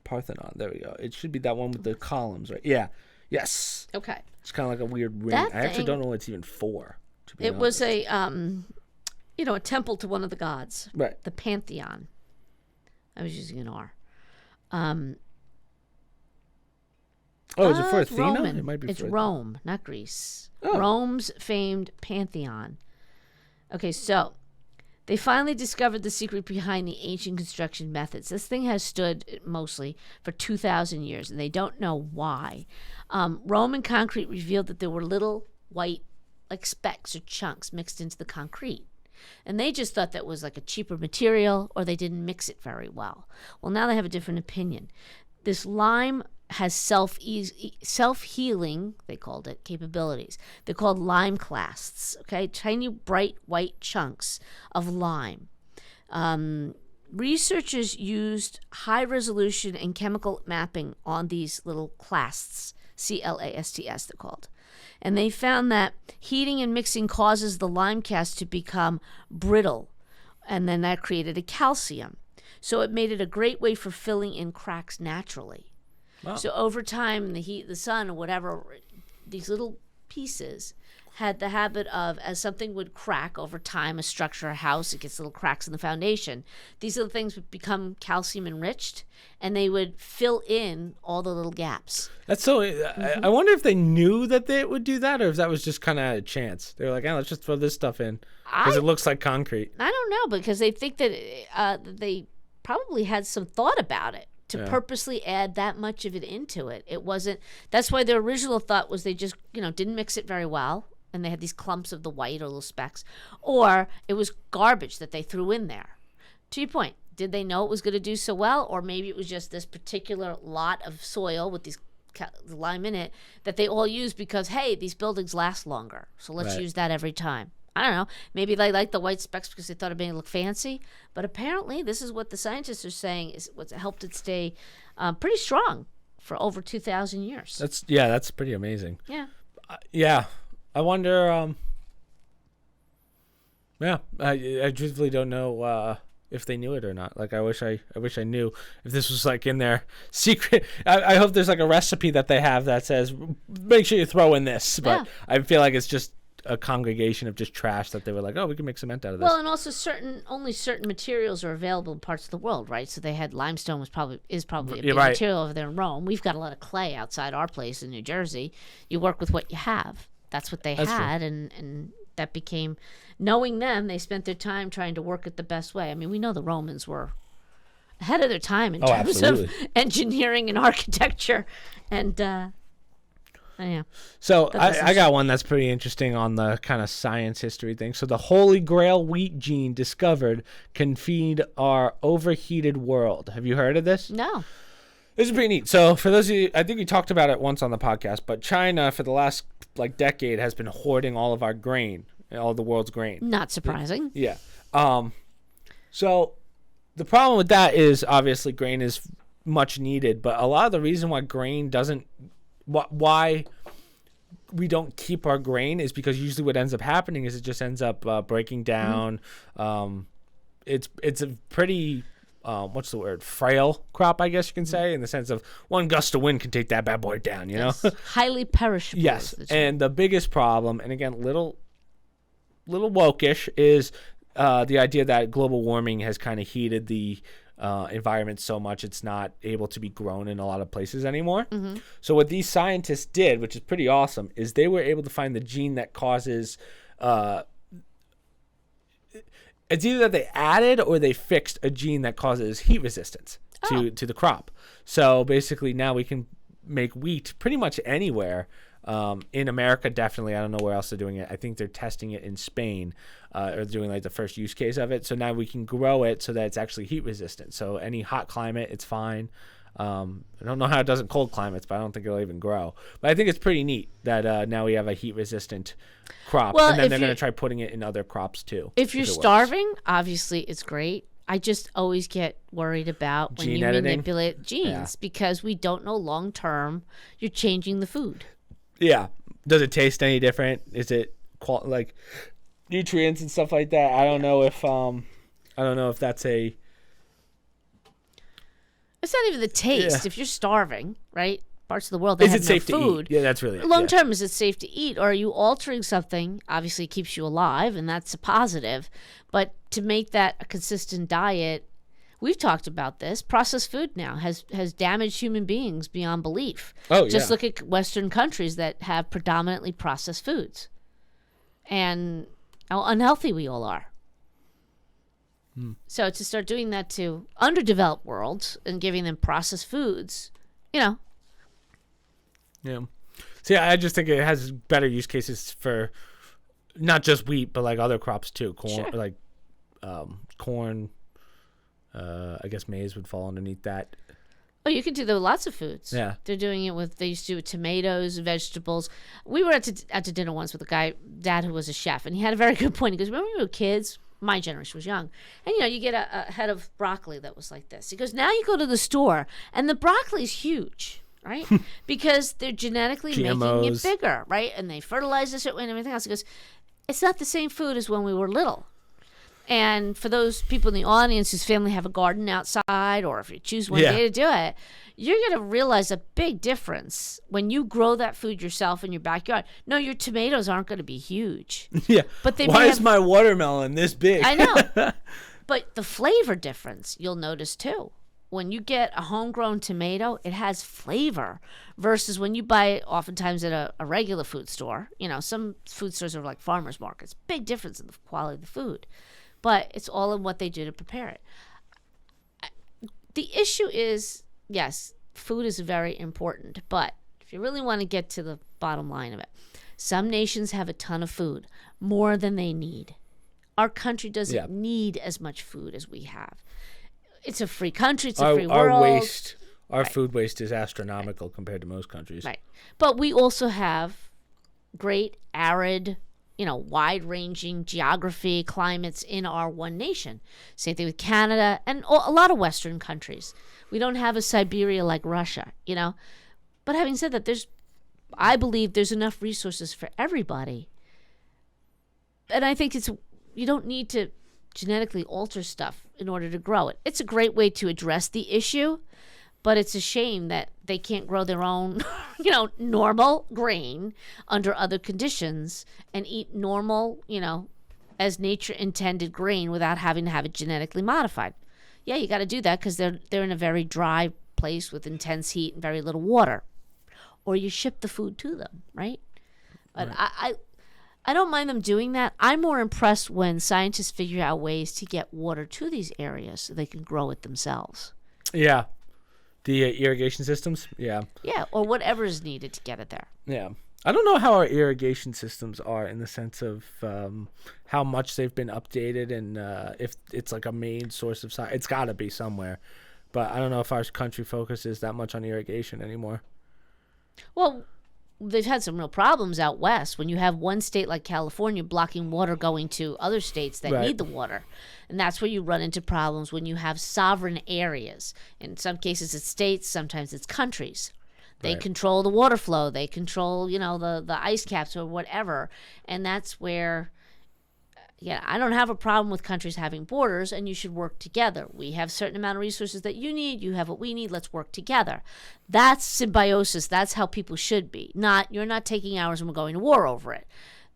Parthenon. There we go. It should be that one with the columns, right? Yeah. Yes. Okay. It's kind of like a weird ring. I actually don't know what it's even for. It was a temple to one of the gods. Right. The Pantheon. I was using an R. Is it for Athena? Roman. It might be. It's for Rome, not Greece. Oh. Rome's famed Pantheon. Okay, so they finally discovered the secret behind the ancient construction methods. This thing has stood mostly for 2,000 years, and they don't know why. Roman concrete revealed that there were little white, specks or chunks mixed into the concrete. And they just thought that was a cheaper material, or they didn't mix it very well. Well, now they have a different opinion. This lime has self-healing, they called it, capabilities. They're called lime clasts, okay? Tiny, bright, white chunks of lime. Researchers used high-resolution and chemical mapping on these little clasts, CLASTS, they're called. And they found that heating and mixing causes the lime cast to become brittle, and then that created a calcium. So it made it a great way for filling in cracks naturally. Wow. So over time, the heat, the sun, or whatever, these little pieces had the habit of, as something would crack over time, a structure, a house, it gets little cracks in the foundation. These little things would become calcium enriched, and they would fill in all the little gaps. That's so. I wonder if they knew that they would do that, or if that was just kind of a chance. They were like, let's just throw this stuff in because it looks like concrete. I don't know, because they think that they probably had some thought about it. To purposely add that much of it into it. It wasn't, that's why their original thought was they just, didn't mix it very well, and they had these clumps of the white or little specks, or it was garbage that they threw in there. To your point, did they know it was going to do so well, or maybe it was just this particular lot of soil with these lime in it that they all used because, hey, these buildings last longer, so let's use that every time. I don't know. Maybe they liked the white specks because they thought it made it look fancy. But apparently, this is what the scientists are saying is what's helped it stay pretty strong for over 2,000 years. That's pretty amazing. Yeah. I wonder. I truthfully don't know if they knew it or not. Like I wish I knew if this was like in their secret. I hope there's like a recipe that they have that says make sure you throw in this. But I feel like it's just a congregation of just trash that they were like, oh, we can make cement out of this. Well, and also only certain materials are available in parts of the world, right? So they had limestone is probably a big material over there in Rome. We've got a lot of clay outside our place in New Jersey. You work with what you have. That's what they had, and that became, knowing them, they spent their time trying to work it the best way. I mean, we know the Romans were ahead of their time in terms of engineering and architecture, and yeah. So I got one that's pretty interesting on the kind of science history thing. So the Holy Grail wheat gene discovered can feed our overheated world. Have you heard of this? No. This is pretty neat. So for those of you, I think we talked about it once on the podcast, but China for the last decade has been hoarding all of our grain, all the world's grain. Not surprising. Yeah. So the problem with that is obviously grain is much needed, but a lot of the reason why grain doesn't, why we don't keep our grain is because usually what ends up happening is it just ends up breaking down. It's a pretty what's the word, frail crop, I guess you can say, in the sense of one gust of wind can take that bad boy down, you know. Highly perishable. Yes. And the biggest problem, and again little wokish, is the idea that global warming has kind of heated the environment so much it's not able to be grown in a lot of places anymore. So what these scientists did, which is pretty awesome, is they were able to find the gene that causes it's either that they added or they fixed a gene that causes heat resistance to the crop. So basically now we can make wheat pretty much anywhere. In America, definitely. I don't know where else they're doing it. I think they're testing it in Spain, or doing like the first use case of it. So now we can grow it so that it's actually heat resistant. So any hot climate, it's fine. I don't know how it does in cold climates, but I don't think it'll even grow. But I think it's pretty neat that now we have a heat resistant crop, and then they're going to try putting it in other crops too. If you're starving, obviously it's great. I just always get worried about when you manipulate genes because we don't know long term. You're changing the food. Yeah. Does it taste any different? Is it like nutrients and stuff like that? I don't know if that's a. It's not even the taste. If you're starving, right? Parts of the world that have no food. Yeah, that's really it. Long term, is it safe to eat, or are you altering something? Obviously, it keeps you alive, and that's a positive. But to make that a consistent diet, we've talked about this. Processed food now has damaged human beings beyond belief. Just look at Western countries that have predominantly processed foods, and how unhealthy we all are. So to start doing that to underdeveloped worlds and giving them processed foods, Yeah. See, I just think it has better use cases for not just wheat, but like other crops too. Corn, corn. I guess maize would fall underneath that. Oh, you can do that with lots of foods. Yeah. They're doing it with, they used to do it with tomatoes, vegetables. We were out to dinner once with a guy, dad who was a chef, and he had a very good point. He goes, remember when we were kids? My generation was young. And, you get a head of broccoli that was like this. He goes, now you go to the store, and the broccoli's huge, right? Because they're genetically GMOs. making it bigger, right? And they fertilize this and everything else. He goes, it's not the same food as when we were little. And for those people in the audience whose family have a garden outside, or if you choose one day to do it, you're going to realize a big difference when you grow that food yourself in your backyard. No, your tomatoes aren't going to be huge. Yeah. But why is my watermelon this big? I know. But the flavor difference, you'll notice too. When you get a homegrown tomato, it has flavor versus when you buy it oftentimes at a regular food store. Some food stores are like farmers markets. Big difference in the quality of the food. But it's all in what they do to prepare it. The issue is, yes, food is very important. But if you really want to get to the bottom line of it, some nations have a ton of food, more than they need. Our country doesn't need as much food as we have. It's a free country. It's a free world. Our food waste is astronomical compared to most countries. Right. But we also have great arid, wide-ranging geography, climates in our one nation. Same thing with Canada and a lot of Western countries. We don't have a Siberia like Russia, But having said that, I believe there's enough resources for everybody. And I think you don't need to genetically alter stuff in order to grow it. It's a great way to address the issue, but it's a shame that they can't grow their own, normal grain under other conditions and eat normal, as nature intended grain without having to have it genetically modified. Yeah, you got to do that because they're in a very dry place with intense heat and very little water. Or you ship the food to them, right? But right. I don't mind them doing that. I'm more impressed when scientists figure out ways to get water to these areas so they can grow it themselves. Yeah. The irrigation systems? Yeah. Yeah, or whatever is needed to get it there. Yeah. I don't know how our irrigation systems are in the sense of how much they've been updated and if it's like a main source of science. It's got to be somewhere. But I don't know if our country focuses that much on irrigation anymore. Well, they've had some real problems out west when you have one state like California blocking water going to other states that need the water. And that's where you run into problems when you have sovereign areas. In some cases it's states, sometimes it's countries. They control the water flow. They control, the ice caps or whatever. And that's where, I don't have a problem with countries having borders, and you should work together. We have a certain amount of resources that you need. You have what we need. Let's work together. That's symbiosis. That's how people should be. Not, you're not taking ours and we're going to war over it.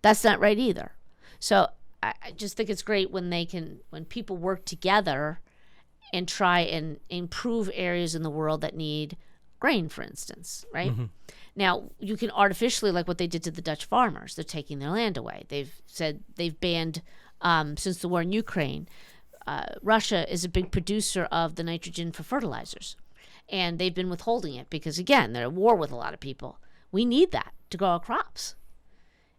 That's not right either. So I just think it's great when people work together and try and improve areas in the world that need grain, for instance, right? Mm-hmm. Now, you can artificially, like what they did to the Dutch farmers, they're taking their land away. They've said they've banned, since the war in Ukraine, Russia is a big producer of the nitrogen for fertilizers. And they've been withholding it because, again, they're at war with a lot of people. We need that to grow our crops.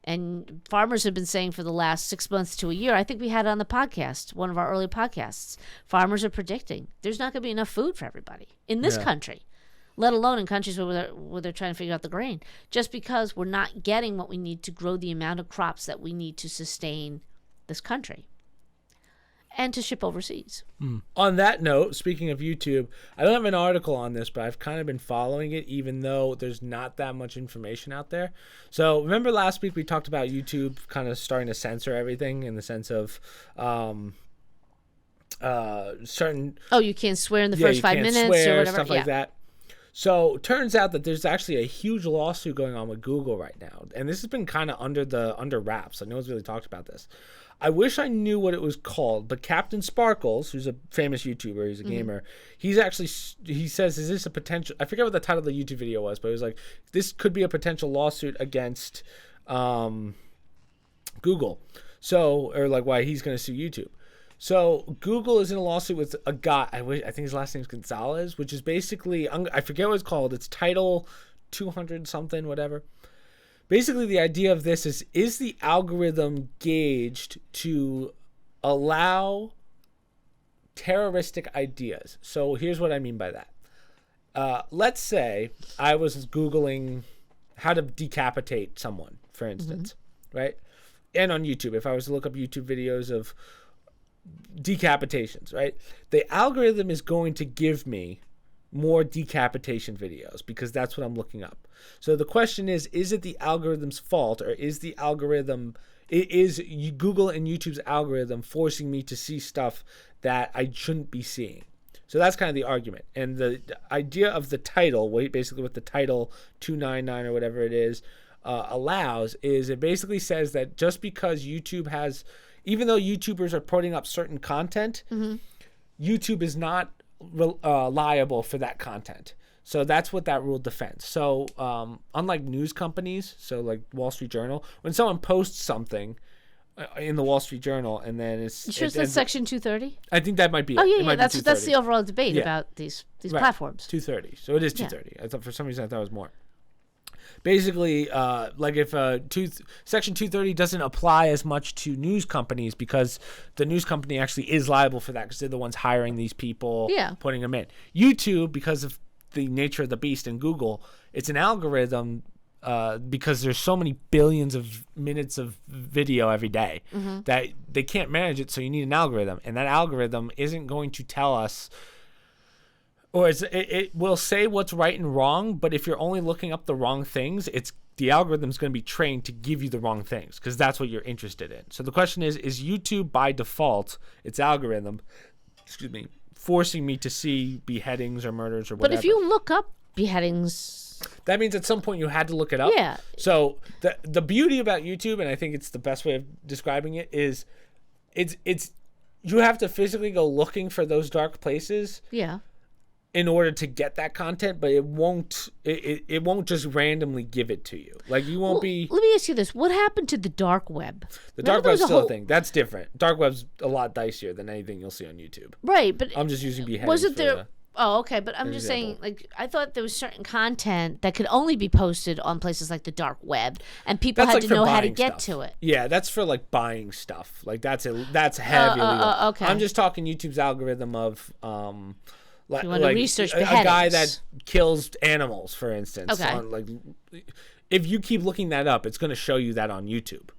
And farmers have been saying for the last 6 months to a year, I think we had it on the podcast, one of our early podcasts, farmers are predicting there's not going to be enough food for everybody in this country, let alone in countries where they're trying to figure out the grain, just because we're not getting what we need to grow the amount of crops that we need to sustain this country and to ship overseas. On that note, speaking of YouTube, I don't have an article on this, but I've kind of been following it, even though there's not that much information out there. So remember last week we talked about YouTube kind of starting to censor everything in the sense of certain... Oh, you can't swear in the first 5 minutes swear, or whatever. Stuff like that. So turns out that there's actually a huge lawsuit going on with Google right now. And this has been kind of under wraps. So no one's really talked about this. I wish I knew what it was called, but Captain Sparkles, who's a famous YouTuber, he's a gamer, he says, is this a potential, I forget what the title of the YouTube video was, but it was like, this could be a potential lawsuit against Google. So, or like why he's going to sue YouTube. So Google is in a lawsuit with a guy, I think his last name is Gonzalez, which is basically, I forget what it's called, it's Title 200 something, whatever. Basically, the idea of this is the algorithm gauged to allow terroristic ideas? So here's what I mean by that. Let's say I was Googling how to decapitate someone, for instance, right? And on YouTube, if I was to look up YouTube videos of decapitations, right? The algorithm is going to give me more decapitation videos because that's what I'm looking up. So the question is it the algorithm's fault, or is the algorithm, is Google and YouTube's algorithm forcing me to see stuff that I shouldn't be seeing? So that's kind of the argument. And the idea of the title, basically what the title 299 or whatever it is allows, is it basically says that just because YouTube has, even though YouTubers are putting up certain content, YouTube is not liable for that content. So that's what that rule defends. So unlike news companies, so like Wall Street Journal, when someone posts something in the Wall Street Journal and then it's... You sure that's Section 230? I think that might be it. Oh, yeah, that's the overall debate about these platforms. 230. So it is 230. I thought for some reason I thought it was more. Basically, like if Section 230 doesn't apply as much to news companies because the news company actually is liable for that because they're the ones hiring these people, putting them in. YouTube, because of the nature of the beast, and Google, it's an algorithm because there's so many billions of minutes of video every day that they can't manage it, so you need an algorithm. And that algorithm isn't going to tell us, or it will say what's right and wrong, but if you're only looking up the wrong things, the algorithm's going to be trained to give you the wrong things because that's what you're interested in. So the question is YouTube by default, its algorithm, forcing me to see beheadings or murders or whatever? But if you look up beheadings, that means at some point you had to look it up. Yeah. So the beauty about YouTube, and I think it's the best way of describing it, is it's you have to physically go looking for those dark places. Yeah. In order to get that content, but it won't just randomly give it to you. Like you won't be. Let me ask you this: what happened to the dark web? The dark web's still a thing. That's different. Dark web's a lot dicier than anything you'll see on YouTube. Right, but I'm just using beheadings. Wasn't there? Oh, okay, but I'm just saying, like, I thought there was certain content that could only be posted on places like the dark web, and people had to know how to get to it. Yeah, that's for like buying stuff. Like that's heavy. Okay. I'm just talking YouTube's algorithm of you want to research a beheadings. guy that kills animals, for instance. Okay. If you keep looking that up, it's going to show you that on YouTube,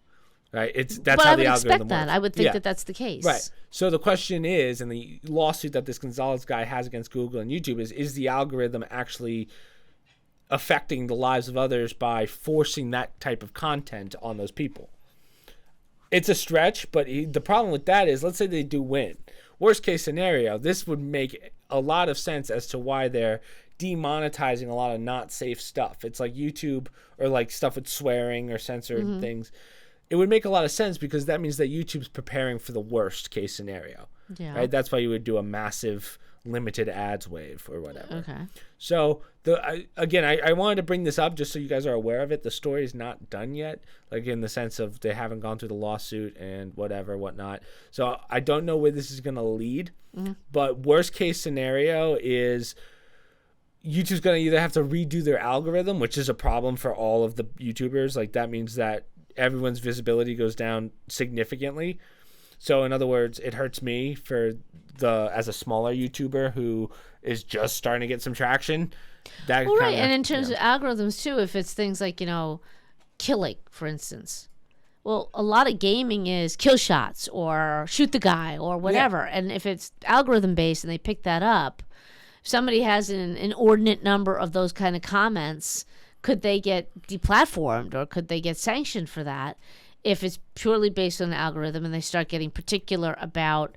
right? That's but how I the would algorithm expect that. works. I would think that that's the case. Right. So the question is, and the lawsuit that this Gonzalez guy has against Google and YouTube is the algorithm actually affecting the lives of others by forcing that type of content on those people? It's a stretch, but the problem with that is, let's say they do win. Worst case scenario, this would make a lot of sense as to why they're demonetizing a lot of not safe stuff. It's like YouTube or like stuff with swearing or censored things. It would make a lot of sense because that means that YouTube's preparing for the worst case scenario. Yeah. Right? That's why you would do a massive limited ads wave or whatever. Okay. So I wanted to bring this up just so you guys are aware of it. The story is not done yet, like in the sense of they haven't gone through the lawsuit and whatnot. So I don't know where this is going to lead, but worst case scenario is YouTube's going to either have to redo their algorithm, which is a problem for all of the YouTubers. Like that means that everyone's visibility goes down significantly. So in other words, it hurts me as a smaller YouTuber who is just starting to get some traction. That well, right, and in terms of algorithms too, if it's things like, killing, for instance. Well, a lot of gaming is kill shots or shoot the guy or whatever. Yeah. And if it's algorithm based and they pick that up, if somebody has an inordinate number of those kind of comments, could they get deplatformed or could they get sanctioned for that? If it's purely based on the algorithm and they start getting particular about,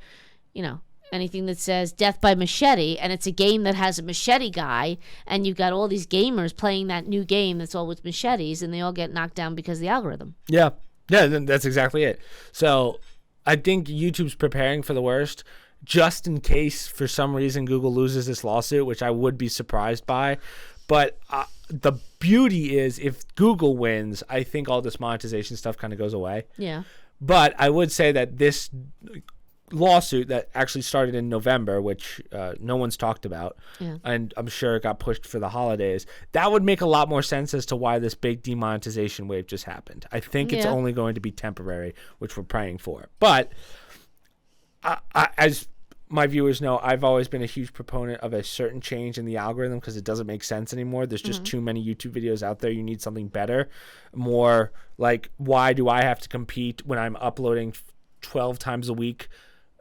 anything that says death by machete, and it's a game that has a machete guy, and you've got all these gamers playing that new game that's all with machetes, and they all get knocked down because of the algorithm. Yeah, that's exactly it. So I think YouTube's preparing for the worst just in case for some reason Google loses this lawsuit, which I would be surprised by. But the beauty is if Google wins, I think all this monetization stuff kind of goes away. Yeah. But I would say that this lawsuit that actually started in November, which no one's talked about, and I'm sure it got pushed for the holidays, that would make a lot more sense as to why this big demonetization wave just happened. I think it's only going to be temporary, which we're praying for. But as my viewers know, I've always been a huge proponent of a certain change in the algorithm because it doesn't make sense anymore. There's just too many YouTube videos out there. You need something better. More like, why do I have to compete when I'm uploading 12 times a week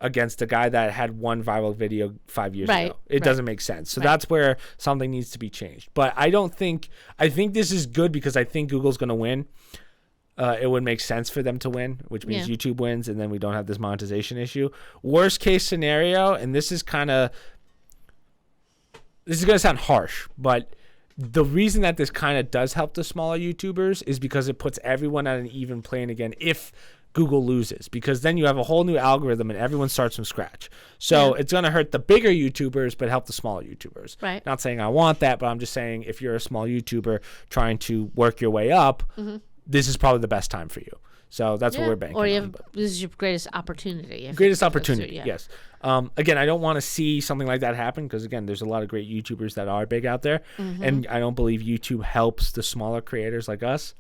against a guy that had one viral video 5 years ago? It doesn't make sense. So that's where something needs to be changed. But I think this is good because I think Google's going to win. It would make sense for them to win, which means YouTube wins, and then we don't have this monetization issue. Worst case scenario, and this is going to sound harsh, but the reason that this kind of does help the smaller YouTubers is because it puts everyone on an even plane again if Google loses, because then you have a whole new algorithm and everyone starts from scratch. So it's going to hurt the bigger YouTubers but help the smaller YouTubers. Right. Not saying I want that, but I'm just saying if you're a small YouTuber trying to work your way up, this is probably the best time for you. So that's what we're banking on. This is your greatest opportunity. Greatest opportunity, yes. Again, I don't want to see something like that happen because, again, there's a lot of great YouTubers that are big out there. And I don't believe YouTube helps the smaller creators like us.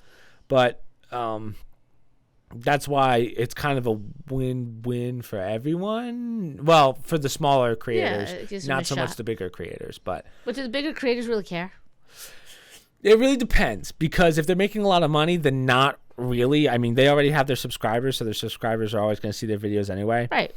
But that's why it's kind of a win-win for everyone. Well, for the smaller creators, not so much the bigger creators. But do the bigger creators really care? It really depends, because if they're making a lot of money, then not really. I mean, they already have their subscribers, so their subscribers are always going to see their videos anyway. Right.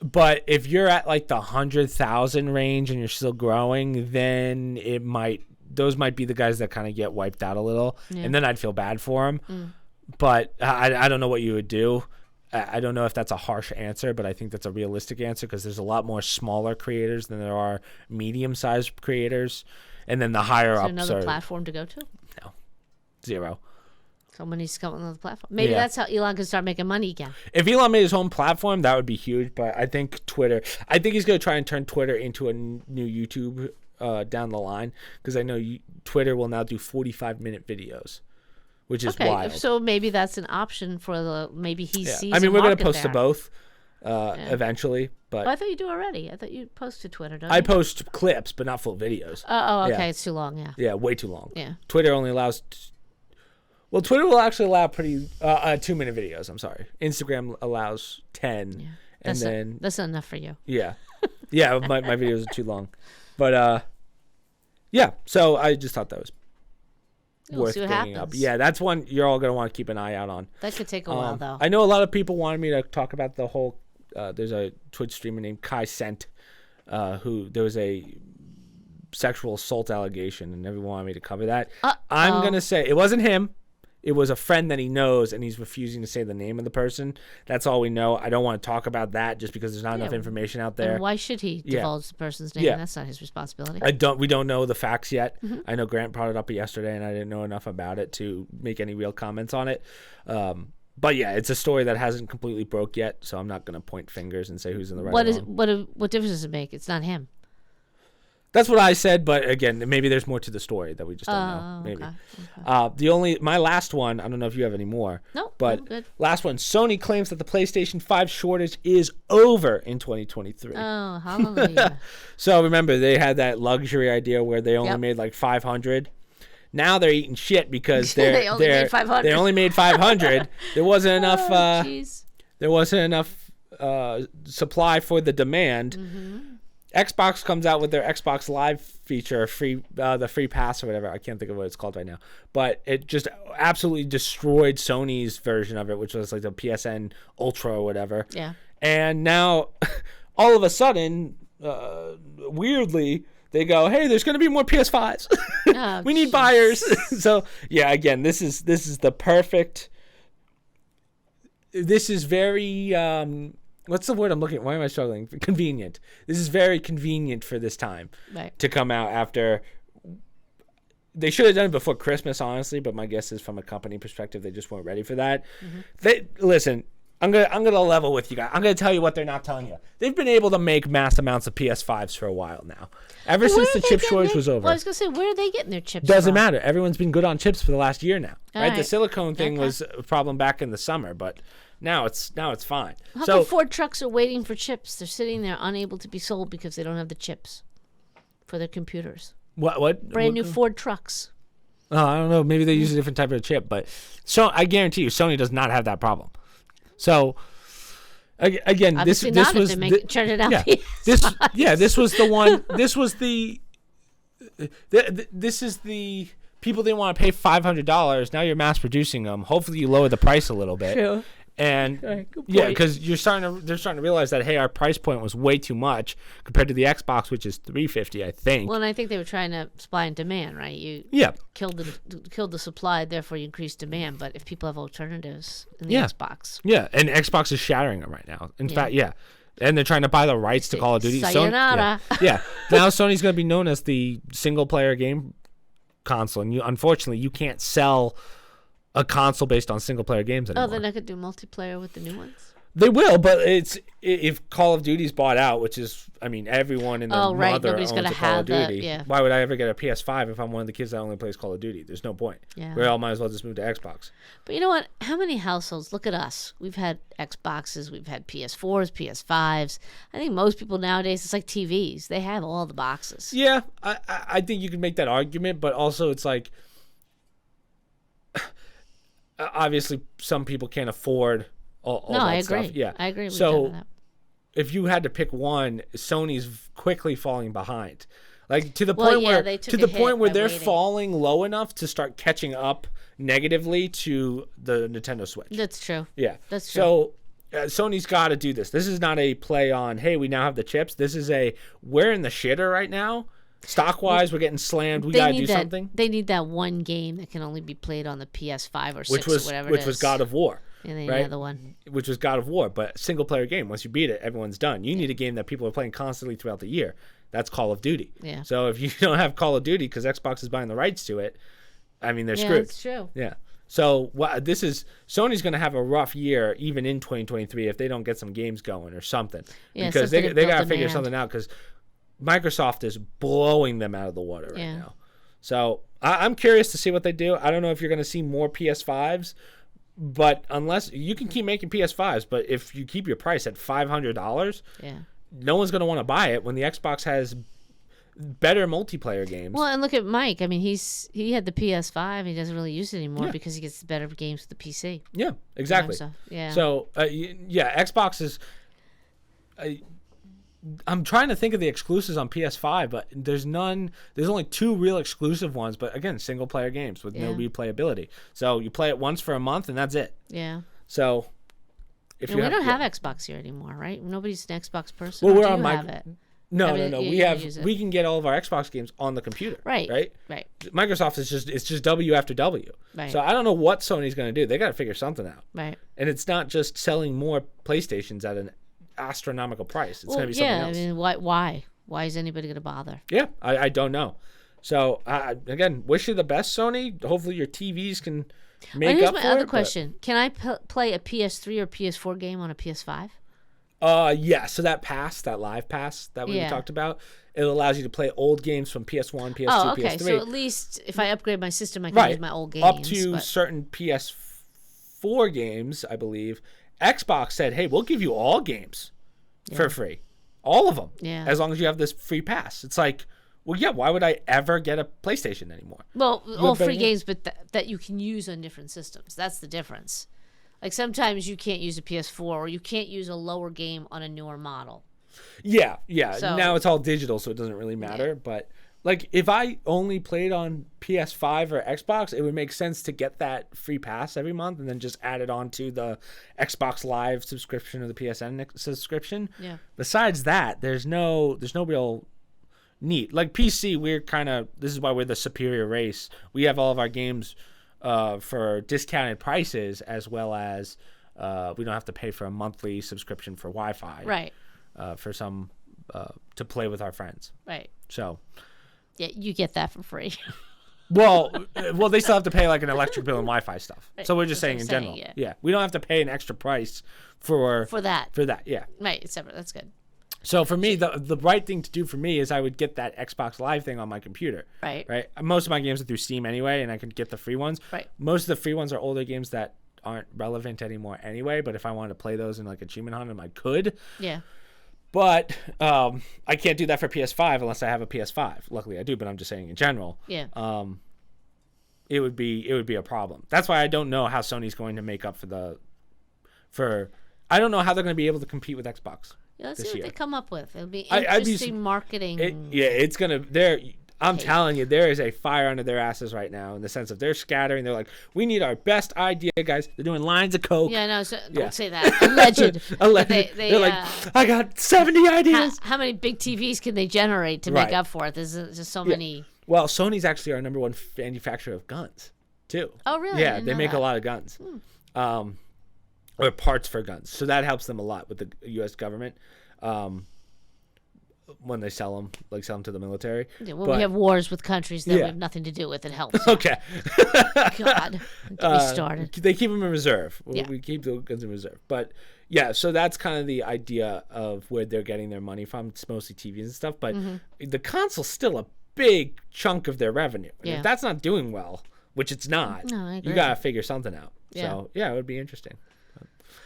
But if you're at like the 100,000 range and you're still growing, then it might those might be the guys that kind of get wiped out a little, and then I'd feel bad for them. But I don't know what you would do. I don't know if that's a harsh answer, but I think that's a realistic answer because there's a lot more smaller creators than there are medium-sized creators, and then the higher ups another platform to go to? No, zero. Someone needs to come on another platform. Maybe that's how Elon can start making money again. If Elon made his own platform, that would be huge. But I think I think he's going to try and turn Twitter into a new YouTube down the line because I know Twitter will now do 45-minute videos, which is wild. So maybe that's an option for maybe he sees. I mean, we're going to post to both eventually. But I thought you do already. I thought you post to Twitter, don't you? I post clips, but not full videos. Oh, okay. It's too long, yeah. Way too long. Yeah. Twitter only allows... Well, Twitter will actually allow pretty 2-minute videos. I'm sorry. Instagram allows 10, and that's not enough for you. Yeah, my videos are too long, but So I just thought that was worth bringing up. Yeah, that's one you're all gonna want to keep an eye out on. That could take a while, though. I know a lot of people wanted me to talk about the whole. There's a Twitch streamer named Kai Cent, who there was a sexual assault allegation, and everyone wanted me to cover that. I'm gonna say it wasn't him. It was a friend that he knows, and he's refusing to say the name of the person. That's all we know. I don't want to talk about that just because there's not enough information out there. And why should he divulge the person's name? That's not his responsibility. We don't know the facts yet. I know Grant brought it up yesterday, and I didn't know enough about it to make any real comments on it. But yeah, it's a story that hasn't completely broke yet, so I'm not going to point fingers and say who's in the right. What difference does it make? It's not him. That's what I said, but again, maybe there's more to the story that we just don't know. Maybe. Okay. My last one, I don't know if you have any more. No, but good. Last one, Sony claims that the PlayStation 5 shortage is over in 2023. Oh, hallelujah. So remember, they had that luxury idea where they only made like 500. Now they're eating shit because they only made 500. They only made 500. There wasn't enough. There wasn't enough supply for the demand. Xbox comes out with their Xbox Live feature, the free pass or whatever. I can't think of what it's called right now. But it just absolutely destroyed Sony's version of it, which was like the PSN Ultra or whatever. Yeah. And now, all of a sudden, weirdly, they go, "Hey, there's going to be more PS5s. We need buyers." So yeah, again, this is the perfect. This is very. What's the word I'm looking at? Why am I struggling? Convenient. This is very convenient for this time to come out after. They should have done it before Christmas, honestly, but my guess is from a company perspective, they just weren't ready for that. Listen, I'm gonna level with you guys. I'm gonna tell you what they're not telling you. They've been able to make mass amounts of PS5s for a while now, ever since the chip shortage was over. Well, I was gonna say, where are they getting their chips? Doesn't matter. Everyone's been good on chips for the last year now, right? The silicone thing was a problem back in the summer, but. Now it's fine. How come Ford trucks are waiting for chips? They're sitting there unable to be sold because they don't have the chips for their computers. What? Brand new Ford trucks. Oh, I don't know. Maybe they use a different type of chip, but I guarantee you, Sony does not have that problem. So again, obviously this was turn it out. This was the one. This was the. This is the. People didn't want to pay $500. Now you're mass producing them. Hopefully, you lower the price a little bit. True. And because they're starting to realize that our price point was way too much compared to the Xbox, which is $350, I think. Well, and I think they were trying to supply and demand, right? You killed the supply, therefore you increased demand. But if people have alternatives in the Xbox, and Xbox is shattering them right now. In fact, and they're trying to buy the rights to Call of Duty. Sayonara. Now Sony's going to be known as the single player game console, and unfortunately you can't sell a console based on single player games anymore. Oh, then I could do multiplayer with the new ones? They will, but it's if Call of Duty's bought out, which is, I mean, everyone in their mother owns a Call of Duty. Why would I ever get a PS5 if I'm one of the kids that only plays Call of Duty? There's no point. We all might as well just move to Xbox. But you know what? How many households? Look at us. We've had Xboxes, we've had PS4s, PS5s. I think most people nowadays, it's like TVs. They have all the boxes. Yeah, I think you can make that argument, but also it's like, obviously, some people can't afford all that I agree. stuff. Yeah, I agree with that. If you had to pick one, Sony's quickly falling behind, like to the point where they're falling low enough to start catching up negatively to the Nintendo Switch. That's true. Yeah, that's true. So Sony's got to do this. This is not a play on, hey, we now have the chips. This is we're in the shitter right now. Stock-wise, we're getting slammed. We They got to need do that. something. They need that one game that can only be played on the PS5 or 6 Which was or whatever it is. God of War. And then right? another one. Which was God of War, but single player game. Once you beat it, everyone's done. You need a game that people are playing constantly throughout the year. That's Call of Duty. Yeah. So if you don't have Call of Duty because Xbox is buying the rights to it, I mean, they're screwed. That's true. Yeah. So Sony's going to have a rough year even in 2023 if they don't get some games going or something. Yeah, because something they got to built figure demand. something out because Microsoft is blowing them out of the water right now. So I'm curious to see what they do. I don't know if you're going to see more PS5s, but unless you can keep making PS5s, but if you keep your price at $500, no one's going to want to buy it when the Xbox has better multiplayer games. Well, and look at Mike. I mean, he had the PS5. He doesn't really use it anymore because he gets the better games with the PC. Yeah, exactly. So, yeah. So, Xbox is. I'm trying to think of the exclusives on PS5, but there's none. There's only 2 real exclusive ones, but again, single player games with no replayability. So you play it once for a month, and that's it. Yeah. So, if we don't have Xbox here anymore, right? Nobody's an Xbox person. Well, Or we're do on you my. have it? No. you use it. We can get all of our Xbox games on the computer. Right. Right. Microsoft is just W after W. Right. So I don't know what Sony's going to do. They got to figure something out. Right. And it's not just selling more PlayStations at an astronomical price. It's going to be something else. I mean, why? Why is anybody going to bother? Yeah, I don't know. So again, wish you the best, Sony. Hopefully your TVs can make Here's up my for other it. question: Can I play a PS3 or PS4 game on a PS5? Yeah. So that live pass that we talked about, it allows you to play old games from PS1, PS2, Oh, okay. PS3. So at least if I upgrade my system, I can use my old games. Up to certain PS4 games, I believe. Xbox said, "Hey, we'll give you all games for free, all of them, as long as you have this free pass." It's like, well, yeah. Why would I ever get a PlayStation anymore? Well, all free games, but that you can use on different systems. That's the difference. Like sometimes you can't use a PS4 or you can't use a lower game on a newer model. Yeah. So, now it's all digital, so it doesn't really matter. But like, if I only played on PS5 or Xbox, it would make sense to get that free pass every month and then just add it on to the Xbox Live subscription or the PSN subscription. Yeah. Besides that, there's no real need. Like PC, this is why we're the superior race. We have all of our games for discounted prices, as well as we don't have to pay for a monthly subscription for Wi-Fi. Right. For some to play with our friends. Right. So. Yeah, you get that for free. Well, they still have to pay like an electric bill and Wi-Fi stuff. Right. So we're just That's saying what in I'm general. saying, Yeah, we don't have to pay an extra price for that. Yeah. Right. It's separate. That's good. So for me, the right thing to do for me is I would get that Xbox Live thing on my computer. Right. Right. Most of my games are through Steam anyway, and I can get the free ones. Right. Most of the free ones are older games that aren't relevant anymore anyway. But if I wanted to play those in like Achievement Hunt, I could. Yeah. But I can't do that for PS5 unless I have a PS5. Luckily, I do, but I'm just saying in general. Yeah. It would be a problem. That's why I don't know how Sony's going to make up for. I don't know how they're going to be able to compete with Xbox. Yeah, let's this see year. what they come up with. It'll be I'd be interesting marketing. It's gonna. I'm telling you, there is a fire under their asses right now in the sense of they're scattering. They're like, we need our best idea, guys. They're doing lines of coke. Yeah, no, don't say that. Alleged. They're like, I got 70 ideas. How many big TVs can they generate to make up for it? There's just so many. Well, Sony's actually our number one manufacturer of guns, too. Oh, really? Yeah, they make a lot of guns, or parts for guns. So that helps them a lot with the U.S. government. When they sell them to the military. Yeah, when we have wars with countries that we have nothing to do with, it helps. Okay. God, we started. They keep them in reserve. Yeah. We keep the guns in reserve. But yeah, so that's kind of the idea of where they're getting their money from. It's mostly TVs and stuff, but the console's still a big chunk of their revenue. And if that's not doing well, which it's not, I agree. you got to figure something out. Yeah. So yeah, it would be interesting.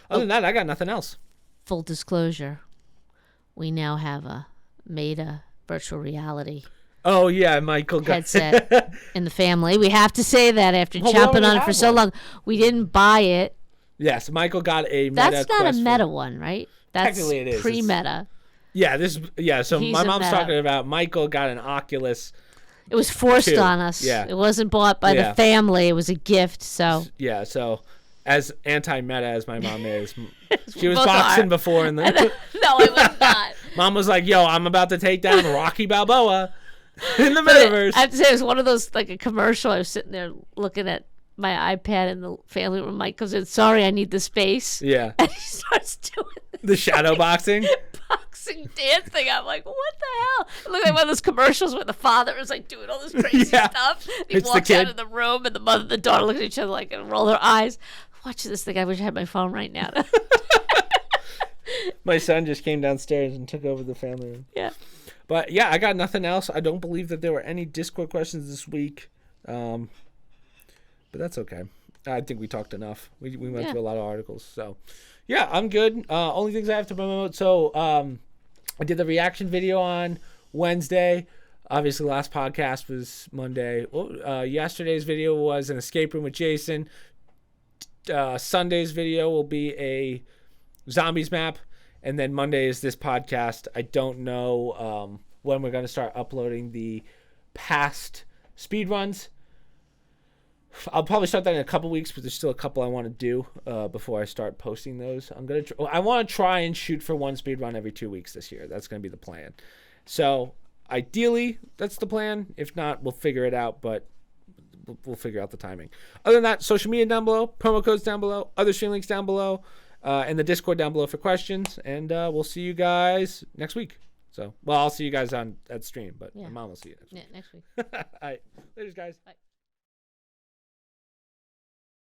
Other than that, I got nothing else. Full disclosure, we now have a Meta virtual reality Oh yeah, Michael got headset in the family. We have to say that after chomping on it for so long. We didn't buy it. Yes, Michael got a Meta. That's not a Quest Meta one, right? That's Technically it is. pre-Meta. So He's my a mom's Meta. talking about Michael got an Oculus. It was forced 2. on us. Yeah. It wasn't bought by the family. It was a gift. So Yeah, so as anti-meta as my mom is, she was Both boxing are. before, and no, it was not. Mom was like, "Yo, I'm about to take down Rocky Balboa," In the But metaverse. I have to say, it was one of those, like a commercial. I was sitting there looking at my iPad, and the family room Mike goes in, sorry, I need the space. Yeah. And he starts doing The shadow boxing. boxing dancing. I'm like, what the hell? It looked like one of those commercials where the father is like doing all this crazy stuff. And he It's the walks kid. out of the room, and the mother and the daughter look at each other like and roll their eyes. Watching this thing, I wish I had my phone right now. My son just came downstairs and took over the family room. Yeah. But yeah, I got nothing else. I don't believe that there were any Discord questions this week. But that's okay. I think we talked enough. We went through a lot of articles. So yeah, I'm good. Only things I have to promote. So I did the reaction video on Wednesday. Obviously, last podcast was Monday. Yesterday's video was an escape room with Jason. Sunday's video will be a zombies map. And then Monday is this podcast. I don't know when we're going to start uploading the past speed runs. I'll probably start that in a couple weeks, but there's still a couple I want to do before I start posting those. I want to try and shoot for one speed run every 2 weeks this year. That's going to be the plan. So ideally, that's the plan. If not, we'll figure it out, but we'll figure out the timing. Other than that, social media down below, promo codes down below, other stream links down below, and the Discord down below for questions. And we'll see you guys next week. So, well, I'll see you guys at stream, but my mom will see you next week. Yeah, next week. All right. Later, guys. Bye.